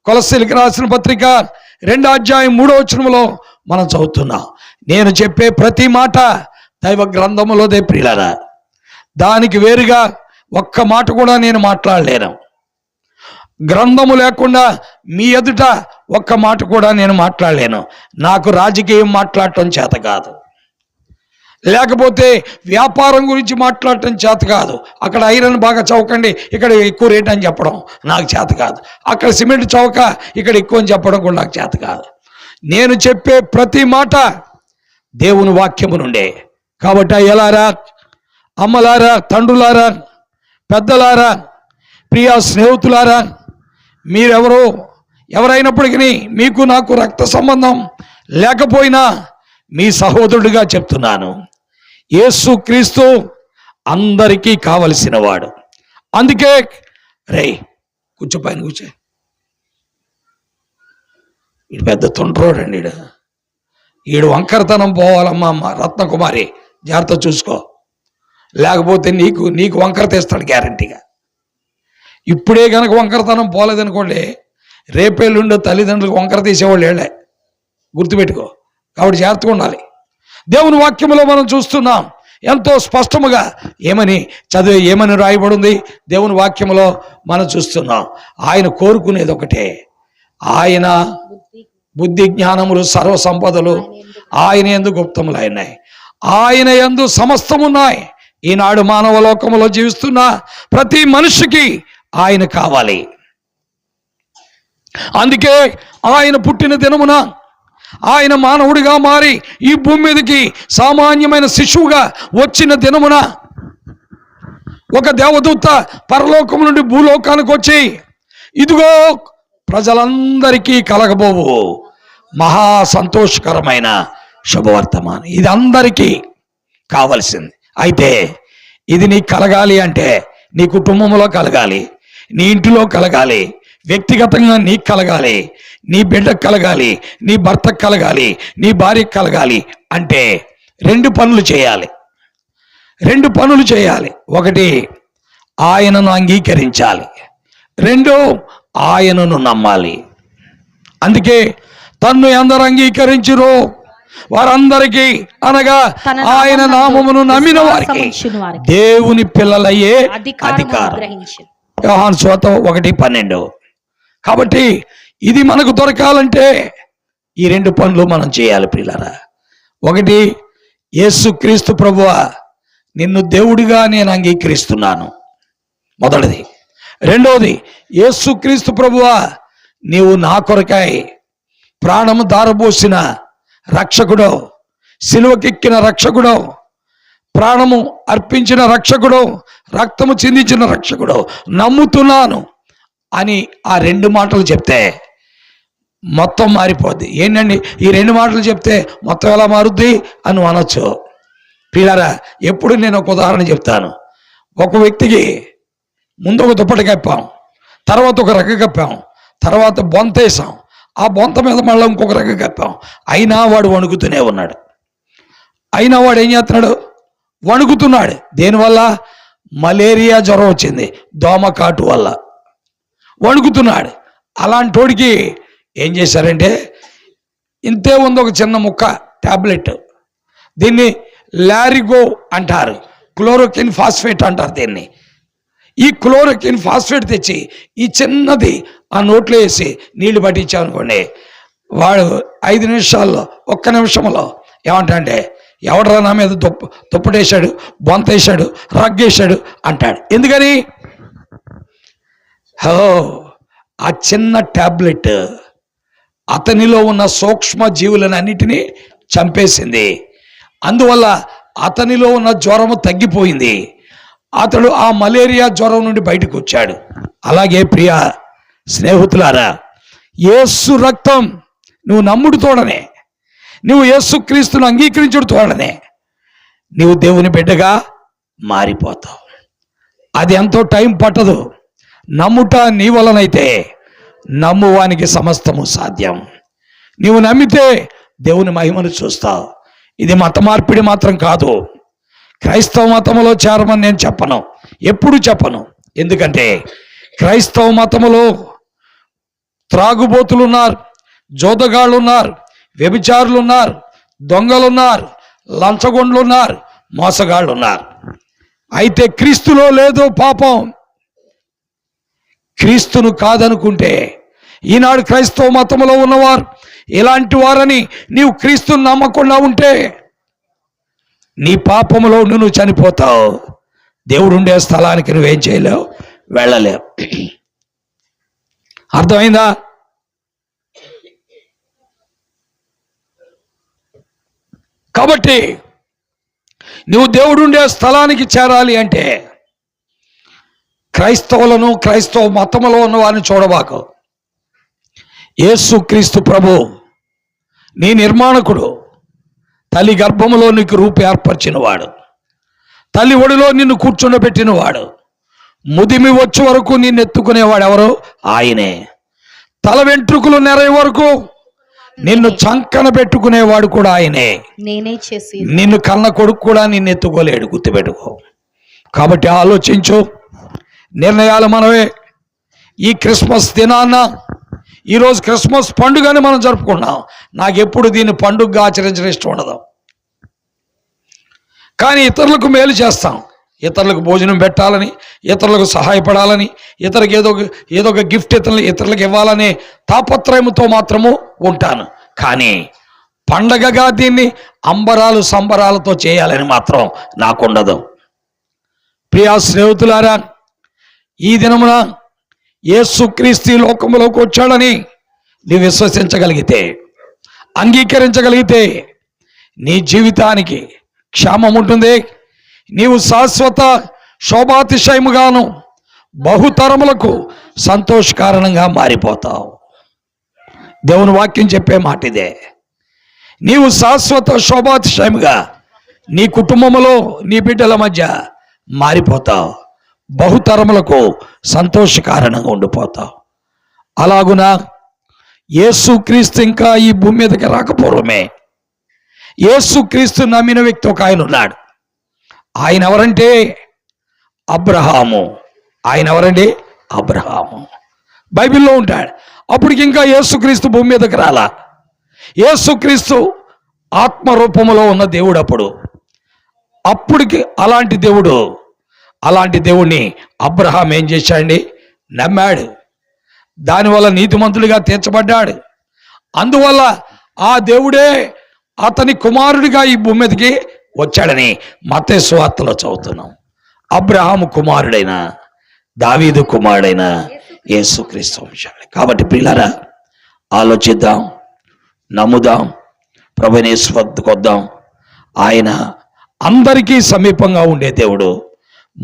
కొలస్సీలకు రాసిన పత్రిక 2:3 మనం చదువుతున్నాం. నేను చెప్పే ప్రతి మాట దైవ గ్రంథములోదే ప్రియులారా. దానికి వేరుగా ఒక్క మాట కూడా నేను మాట్లాడలేను. గ్రంథము లేకుండా మీ ఎదుట ఒక్క మాట కూడా నేను మాట్లాడలేను. నాకు రాజకీయం మాట్లాడటం చేత కాదు, లేకపోతే వ్యాపారం గురించి మాట్లాడటం చేత కాదు. అక్కడ ఐరన్ బాగా చౌకండి, ఇక్కడ ఎక్కువ రేట్ అని చెప్పడం నాకు చేత కాదు. అక్కడ సిమెంట్ చౌక, ఇక్కడ ఎక్కువ అని చెప్పడం కూడా నాకు చేత కాదు. నేను చెప్పే ప్రతి మాట దేవుని వాక్యము నుండే. కాబట్టి అయ్యలారా, అమ్మలారా, తండ్రులారా, పెద్దలారా, ప్రియ స్నేహితులారా, ఎవరైనప్పటికీ మీకు నాకు రక్త సంబంధం లేకపోయినా మీ సహోదరుడిగా చెప్తున్నాను. యేసుక్రీస్తు అందరికీ కావలసిన వాడు. అందుకే రే పైన కూర్చో, ఈడు పెద్ద తొండ్రోడండి, ఈడు వంకరతనం పోవాలమ్మా. అమ్మ రత్నకుమారి, జాగ్రత్త చూసుకో, లేకపోతే నీకు వంకర తెస్తాడు గ్యారంటీగా. ఇప్పుడే కనుక వంకరతనం పోలేదనుకోండి, రేపేళ్ళుండే తల్లిదండ్రులకు వంకర తీసేవాళ్ళు ఏళ్ళే, గుర్తుపెట్టుకో. కాబట్టి జాగ్రత్తగా ఉండాలి. దేవుని వాక్యములో మనం చూస్తున్నాం ఎంతో స్పష్టముగా ఏమని రాయబడి ఉంది. దేవుని వాక్యములో మనం చూస్తున్నాం ఆయన కోరుకునేది ఒకటే, ఆయన బుద్ధి జ్ఞానములు సర్వ సంపదలు ఆయన యందు గుప్తములైనాయి, ఆయన యందు సమస్తమున్నాయి. ఈనాడు మానవ లోకములో జీవిస్తున్న ప్రతి మనిషికి ఆయన కావాలి. అందుకే ఆయన పుట్టిన దినమున ఆయన మానవుడిగా మారి ఈ భూమి మీదకి సామాన్యమైన శిశువుగా వచ్చిన దినమున ఒక దేవదూత పరలోకం నుండి భూలోకానికి వచ్చి, ఇదిగో ప్రజలందరికీ కలగబోవు మహా సంతోషకరమైన శుభవర్తమానం, ఇది అందరికీ కావలసింది. అయితే ఇది నీకు కలగాలి అంటే నీ కుటుంబంలో కలగాలి, నీ ఇంటిలో కలగాలి, వ్యక్తిగతంగా నీకు కలగాలి, నీ బిడ్డకు కలగాలి, నీ భర్తకు కలగాలి, నీ భార్యకు కలగాలి అంటే 2 పనులు చేయాలి. 2 పనులు చేయాలి. ఒకటి, ఆయనను అంగీకరించాలి. 2, ఆయనను నమ్మాలి. అందుకే తన్ను ఎందరు అంగీకరించురో వారందరికీ, అనగా ఆయన నామమును నమ్మిన వారికి దేవుని పిల్లలయ్యే అధికారం. యోహాను సువార్త 1:12. కాబట్టి ఇది మనకు దొరకాలంటే ఈ 2 పనులు మనం చేయాలి ప్రియులారా. ఒకటి, యేసుక్రీస్తు ప్రభువా నిన్ను దేవుడిగా నేను అంగీకరిస్తున్నాను, మొదటిది. రెండవది, యేసుక్రీస్తు ప్రభువా నీవు నా కొరకై ప్రాణము దారబోసిన రక్షకుడో, సిలువకెక్కిన రక్షకుడో, ప్రాణము అర్పించిన రక్షకుడో, రక్తము చిందించిన రక్షకుడో నమ్ముతున్నాను అని ఆ 2 మాటలు చెప్తే మొత్తం మారిపోద్ది. ఏంటండి ఈ 2 మాటలు చెప్తే మొత్తం ఎలా మారుద్ది అని అనొచ్చు. పిల్లరా, ఎప్పుడు నేను ఒక ఉదాహరణ చెప్తాను. ఒక వ్యక్తికి ముందు ఒక దుప్పటి కప్పాం, తర్వాత ఒక రగ్గ కప్పాం, తర్వాత బొంతేసాం, ఆ బొంత మీద మళ్ళీ ఇంకొక రగ్గ కప్పాం. అయినా వాడు వణుకుతూనే ఉన్నాడు. అయినా వాడు ఏం చేస్తున్నాడు? వణుకుతున్నాడు. దేనివల్ల? మలేరియా జ్వరం వచ్చింది, దోమకాటు వల్ల వణుకుతున్నాడు. అలాంటి వాడికి ఏం చేశారంటే, ఇంతే ఉంది ఒక చిన్న ముక్క టాబ్లెట్, దీన్ని లారిగో అంటారు, క్లోరోకిన్ ఫాస్ఫేట్ అంటారు దీన్ని. ఈ క్లోరోకిన్ ఫాస్ఫేట్ తెచ్చి ఈ చిన్నది ఆ నోట్లో వేసి నీళ్లు పట్టించామనుకోండి, వాడు 5 నిమిషాల్లో, 1 నిమిషంలో ఏమంటాడంటే, ఎవడరా నా మీద దుప్పటేశాడు, బొంతేశాడు, రగ్గేశాడు అంటాడు. ఎందుకని? ఆ చిన్న టాబ్లెట్ అతనిలో ఉన్న సూక్ష్మ జీవులను అన్నిటినీ చంపేసింది. అందువల్ల అతనిలో ఉన్న జ్వరము తగ్గిపోయింది. అతడు ఆ మలేరియా జ్వరం నుండి బయటకు వచ్చాడు. అలాగే ప్రియ స్నేహితులారా, యేసు రక్తం నువ్వు నమ్ముడు తోడనే, నువ్వు యేసుక్రీస్తును అంగీకరించుడు తోడనే నీవు దేవుని బిడ్డగా మారిపోతావు. అది ఎంతో టైం పట్టదు. నమ్ముట నీ వలనైతే నమ్మువానికి సమస్తము సాధ్యం. నీవు నమ్మితే దేవుని మహిమను చూస్తావు. ఇది మత మార్పిడి మాత్రం కాదు. క్రైస్తవ మతంలో చేరమని నేను చెప్పను, ఎప్పుడు చెప్పను. ఎందుకంటే క్రైస్తవ మతములో త్రాగుబోతులు ఉన్నారు, జోదగాళ్ళు ఉన్నారు, వ్యభిచారులు ఉన్నారు, దొంగలు ఉన్నారు, లంచగొండ్లు ఉన్నారు, మోసగాళ్ళు ఉన్నారు. అయితే క్రీస్తులో లేదో పాపం. క్రీస్తును కాదనుకుంటే ఈనాడు క్రైస్తవ మతంలో ఉన్నవారు ఇలాంటి వారని నీవు క్రీస్తును నమ్మకుండా ఉంటే నీ పాపములో నువ్వు చనిపోతావు. దేవుడు ఉండే స్థలానికి నువ్వేం చేయలేవు, వెళ్ళలేవు. అర్థమైందా? కాబట్టి నువ్వు దేవుడు ఉండే స్థలానికి చేరాలి అంటే క్రైస్తవులను, క్రైస్తవ మతములో ఉన్న వారిని చూడబాకు. యేసు క్రీస్తు ప్రభు నీ నిర్మాణకుడు, తల్లి గర్భములో నీకు రూపు ఏర్పరిచినవాడు, తల్లి ఒడిలో నిన్ను కూర్చుండబెట్టినవాడు, ముదిమి వచ్చే వరకు నిన్ను ఎత్తుకునేవాడు ఎవరు? ఆయనే. తల వెంట్రుకలు నెరయ వరకు నిన్ను చంకన పెట్టుకునేవాడు కూడా ఆయనే. నేనే చేసి నిన్ను కన్న కొడుకు కూడా నిన్ను ఎత్తుకోలేడు, గుర్తుపెట్టుకో. కాబట్టి ఆలోచించు, నిర్ణయాలు మనవే. ఈ క్రిస్మస్ దినాన్న, ఈరోజు క్రిస్మస్ పండుగని మనం జరుపుకున్నాం. నాకు ఎప్పుడు దీన్ని పండుగగా ఆచరించడం ఇష్టం ఉండదు. కానీ ఇతరులకు మేలు చేస్తాం, ఇతరులకు భోజనం పెట్టాలని, ఇతరులకు సహాయపడాలని, ఇతరులకు ఏదో ఒక గిఫ్ట్ ఇతరులకు ఇవ్వాలనే తాపత్రయముతో మాత్రము ఉంటాను. కానీ పండగగా దీన్ని అంబరాలు సంబరాలతో చేయాలని మాత్రం నాకుండదు. ప్రియా స్నేహితులారా, ఈ దినమున యేసుక్రీస్తు లోకములోకి వచ్చాడని నీవు విశ్వసించగలిగితే, అంగీకరించగలిగితే నీ జీవితానికి క్షేమం ఉంటుంది. నీవు శాశ్వత శోభాతిశయముగాను బహుతరములకు సంతోషకారణంగా మారిపోతావు. దేవుని వాక్యం చెప్పే మాట ఇదే. నీవు శాశ్వత శోభాతిశయముగా నీ కుటుంబములో నీ బిడ్డల మధ్య మారిపోతావు. బహుతరములకు సంతోషకారణంగా ఉండిపోతావు. అలాగున యేసుక్రీస్తు ఇంకా ఈ భూమి మీదకి రాకపోవడమే, యేసుక్రీస్తు నమ్మిన వ్యక్తి ఒక ఆయన ఉన్నాడు. ఆయన ఎవరంటే అబ్రహాము. ఆయన ఎవరండి? అబ్రహాము. బైబిల్లో ఉంటాడు. అప్పటికి ఇంకా యేసుక్రీస్తు భూమి మీదకి రాలా. యేసుక్రీస్తు ఆత్మరూపములో ఉన్న దేవుడు. అప్పటికి అలాంటి దేవుడిని అబ్రహాం ఏం చేశాడండి? నమ్మాడు. దానివల్ల నీతిమంతుడిగా తీర్చబడ్డాడు. అందువల్ల ఆ దేవుడే అతని కుమారుడిగా ఈ భూమి మీదకి వచ్చాడని మత్తయి సువార్తలో చదువుతున్నాం. అబ్రహాము కుమారుడైన, దావీదు కుమారుడైన యేసుక్రీస్తు వంశావళి. కాబట్టి ప్రియులారా, ఆలోచిద్దాం, నమ్ముదాం, ప్రభువుని యేసు వద్దకు వద్దాం. ఆయన అందరికీ సమీపంగా ఉండే దేవుడు.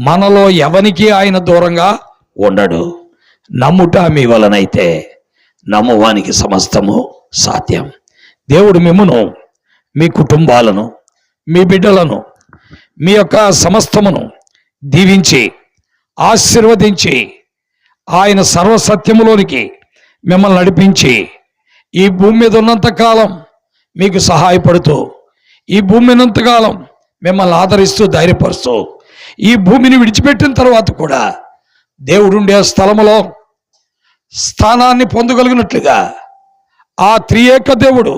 మనలో ఎవనికి ఆయన దూరంగా ఉండడు. నమ్ముట మీ వలనైతే నమ్మువానికి సమస్తము సాధ్యం. దేవుడు మిమ్మును, మీ కుటుంబాలను, మీ బిడ్డలను, మీ యొక్క సమస్తమును దీవించి ఆశీర్వదించి ఆయన సర్వసత్యములోనికి మిమ్మల్ని నడిపించి ఈ భూమి మీద ఉన్నంతకాలం మీకు సహాయపడుతూ, ఈ భూమి ఉన్నంతకాలం మిమ్మల్ని ఆదరిస్తూ, ధైర్యపరుస్తూ, ఈ భూమిని విడిచిపెట్టిన తర్వాత కూడా దేవుడుండే స్థలములో స్థానాన్ని పొందగలిగినట్లుగా ఆ త్రియేక దేవుడు,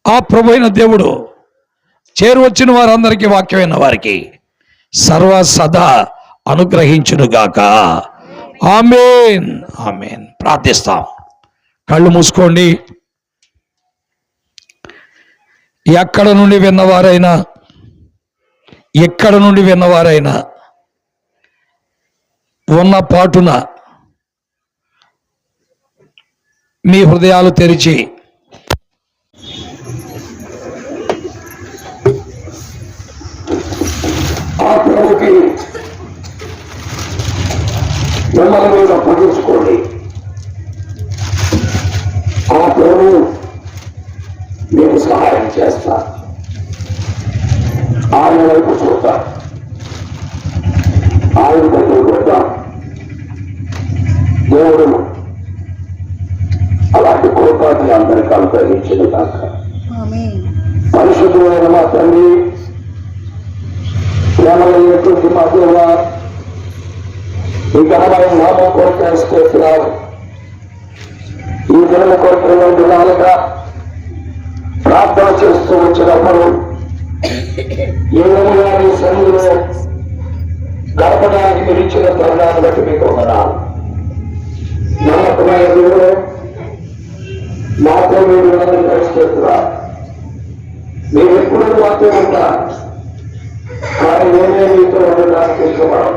ఆ ప్రభువైన దేవుడు చేరువచ్చిన వారందరికీ, వాక్యమైన వారికి సర్వ సదా అనుగ్రహించునుగాక. ఆమేన్, ఆమేన్. ప్రార్థిస్తాం. కళ్ళు మూసుకోండి. ఎక్కడ నుండి విన్నవారైనా, ఎక్కడ నుండి విన్నవారైనా ఉన్న పాటున మీ హృదయాలు తెరిచి ఆ ప్రభుకి మిమ్మల్ని మీద పట్టించుకోండి. ఆ ప్రభు మీకు సహాయం చేస్తారు. ఆయన వైపు చూద్దాం, ఆయన దగ్గరికి వద్దాం. దేవుడు అలాంటి కృపాన్ని అందరికీ అనుగ్రహించిన దాకా. పరిశుద్ధమైన మా తండ్రి, ప్రేమలైనటువంటి మా దేవ, ఈ ఘనమైన నామం కొరకు స్తోత్రాలు. ఈ దినము కొరకు 2 దినాలుగా ప్రార్థన చేస్తూ వచ్చినప్పుడు ఏదైనా నీ సన్నిధిలో గడపడానికి మీరు ఇచ్చిన తరుణాన్ని బట్టి మీకు వందనాలు. నమ్మకమైన దేవుడు, మాతో మీరు చేస్తున్నారు. మీరు ఎప్పుడు మాతో ఉంటారు, కానీ నేనే మీతో ఉండడానికి ఇష్టపడం,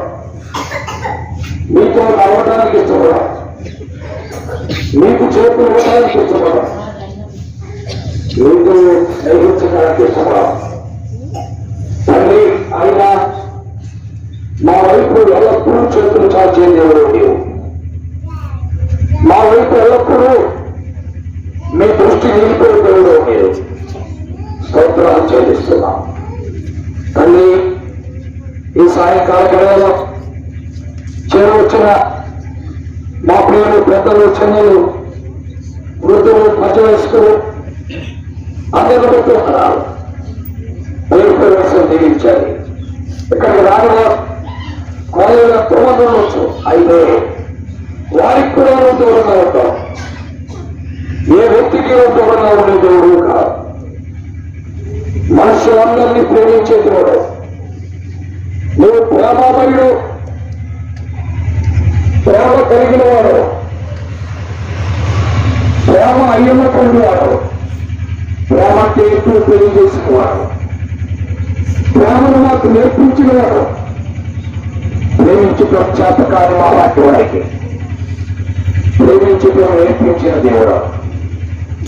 మీతో నడవడానికి ఇష్టపడం, మీకు చేతులు ఇవ్వడానికి ఇష్టపడం, మీతో నిర్మించడానికి ఇష్టపడం. తండ్రి, అయినా మా వైపు ఎల్లప్పుడూ చేతులు చాచే దేవుడు నీవు. మా వైపు ఎల్లప్పుడూ మీ దృష్టి నిలిపే దేవుడు మీరు. స్తోత్రాలు చెల్లిస్తున్నాం తండ్రి. ఈ సాయంకాల వేళలో చేరవచ్చిన మా ప్రియులు, పెద్దలు, చిన్నలు, వృద్ధులు, మధ్య వయస్కులు అందరూ పెట్టుకున్నారు. ప్రవేశం దిగించాలి. ఇక్కడికి రావడం కొలైన తోమవచ్చు, అయితే వారికి కూడా దూరంగా ఉంటాం. ఏ వ్యక్తికి దూరంగా ఉండే దేవుడు కాదు. మనుషులందరినీ ప్రేమించే దేవుడు. నువ్వు ప్రేమమయుడు, ప్రేమ కలిగిన వాడు, ప్రేమ అయ్యున్నటువంటి వాడు, ప్రేమ ఎక్కువ పెళ్లి చేసుకున్నాడు, ప్రేమను మాకు నేర్పించిన వాడు, ప్రేమించడం చేతకాని మా వాటి వారికి ప్రేమించడం నేర్పించిన దేవుడు.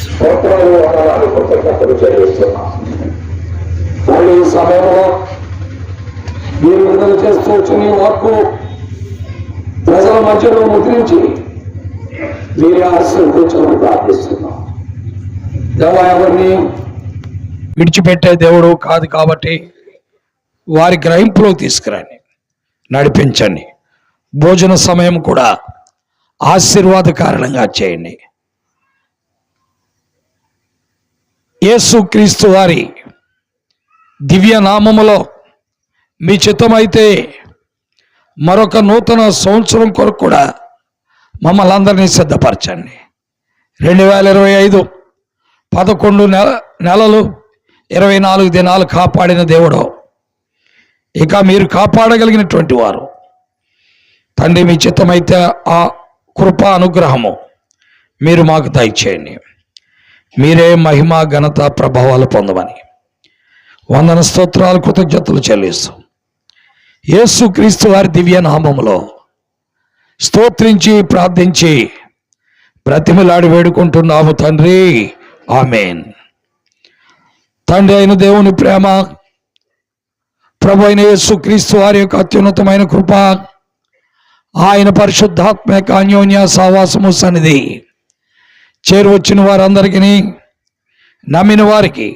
స్తోత్రాలు, వందనాలు, కృతజ్ఞతలు చెల్లిస్తున్నాం. మళ్ళీ ఈ సమయంలో మీరు విడుదల చేస్తూ వచ్చిన ఈ వాక్కు ప్రజల మధ్యలో ముద్రించి మీరే ఆశీర్వదించాలని ప్రార్థిస్తున్నాం. దేవా, ఎవరిని విడిచిపెట్టే దేవుడు కాదు కాబట్టి వారి గ్రహింపులో తీసుకురండి, నడిపించండి. భోజన సమయం కూడా ఆశీర్వాద కారణంగా చేయండి. యేసుక్రీస్తు వారి దివ్య నామములో మీ చిత్తమైతే మరొక నూతన సంవత్సరం కొరకు కూడా మమ్మల్ని అందరినీ సిద్ధపరచండి. 2025 11 నెలలు 24 దినాలు కాపాడిన దేవుడు, ఇక మీరు కాపాడగలిగినటువంటి వారు తండ్రి. మీ చిత్తమైతే ఆ కృప అనుగ్రహము మీరు మాకు దయచేయండి. మీరే మహిమ, ఘనత, ప్రభావాలు పొందమని వందన స్తోత్రాలు, కృతజ్ఞతలు చెల్లిస్తూ యేసుక్రీస్తు వారి దివ్య నామములో స్తోత్రించి ప్రార్థించి బ్రతిమిలాడి వేడుకుంటున్నాము తండ్రి. ఆమేన్. తండ్రి అయిన దేవుని ప్రేమ, ప్రభు అయిన యేసుక్రీస్తు వారి యొక్క అత్యున్నతమైన కృప, ఆయన పరిశుద్ధాత్మ యొక్క అన్యోన్య సహవాసము సన్నిధి చేరువచ్చిన వారందరికీ, నమ్మిన వారికి,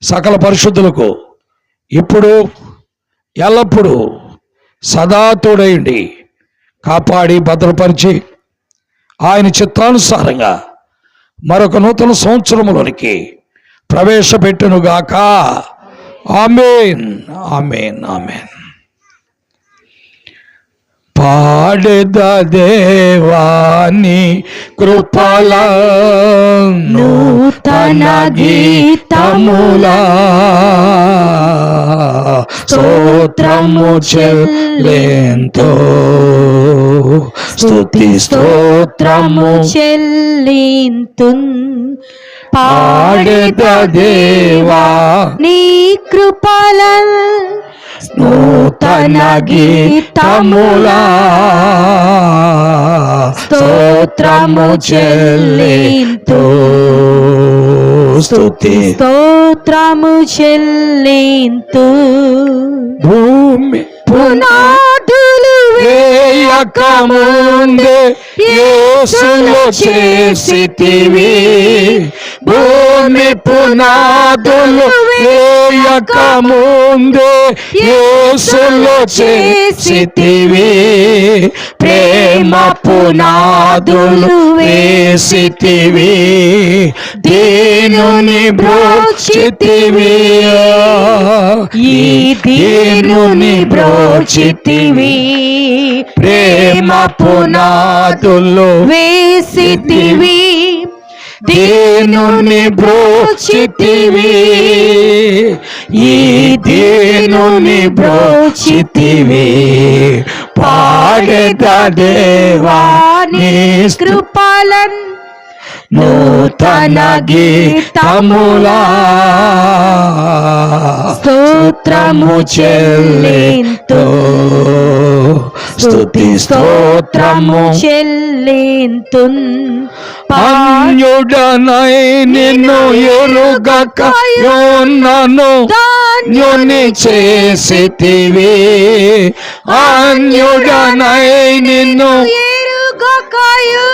సకల పరిశుద్ధులకు ఇప్పుడు ఎల్లప్పుడూ సదా తోడైండి, కాపాడి భద్రపరిచి ఆయన చిత్తానుసారంగా మరొక నూతన సంవత్సరములోనికి ప్రవేశపెట్టునుగాక. ఆమేన్, ఆమేన్, ఆమేన్. పాడెద దేవాని కృపల నూతన గీతములా స్తోత్రము చెల్లెంతో స్తుతి స్తోత్రము చెల్లింతున్. పాడెద దేవా నీ కృపల నూతన గీతములా స్తోత్రము చెల్లింతో స్తుతి స్తోత్రము చెల్లింతు. భూమి పునాదులు వేయక వేయకముందే యేసులో చేసితివి, భూమి పునాదులు వేయకముందే యేసులో చేసితివి, ప్రేమ పునాదులు వేసితివి, దీనుని బ్రోచితివి, ఈ దీనుని బ్రోచితివి, ప్రేమ పునాదులు వేసితివి, దీనుని బ్రోచితివి, ఈ దీనుని బ్రోచితివి, పాడెద దేవా నీ కృపలన్ నూతన గీతములా స్తోత్రము చెల్లింతు, స్తుతి స్తోత్రము చెల్లింతున్, అన్యుడనై నిన్ను ఎరుగక యోనను ధన్యుని చేసితివి, అన్యుడనై నిన్ను ఎరుగకయున్నాను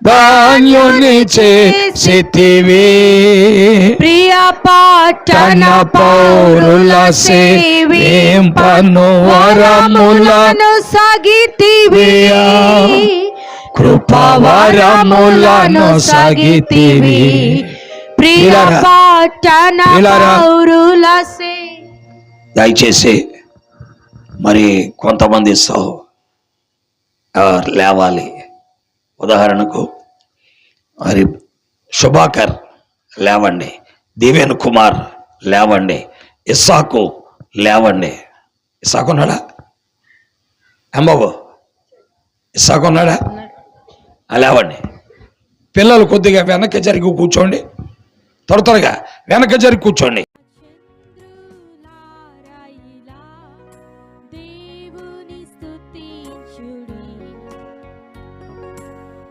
ధన్యుని చేసితివి, ప్రియ పట్టణ పౌరుల సేవింపను వరములను సాగితివి, కృపవరములను సాగితివి. ప్రియ పట్టణ పౌరుల దయచేసి మరి కొంతమంది లేవాలి. ఉదాహరణకు మరి శుభాకర్ లేవండి, దివ్యన్ కుమార్ లేవండి, ఇస్సాకు లేవండి. ఇస్సాకు ఉన్నాడా అంబాబు? ఇస్సాకు ఉన్నాడా? లేవండి. పిల్లలు కొద్దిగా వెనక్కి జరిగి కూర్చోండి, త్వరగా వెనక్కి జరిగి కూర్చోండి. దేవుని స్తుతించుడి,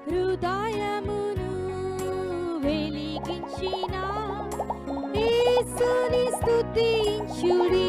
హృదయమును వెలిగించిన యేసుని స్తుతించుడి,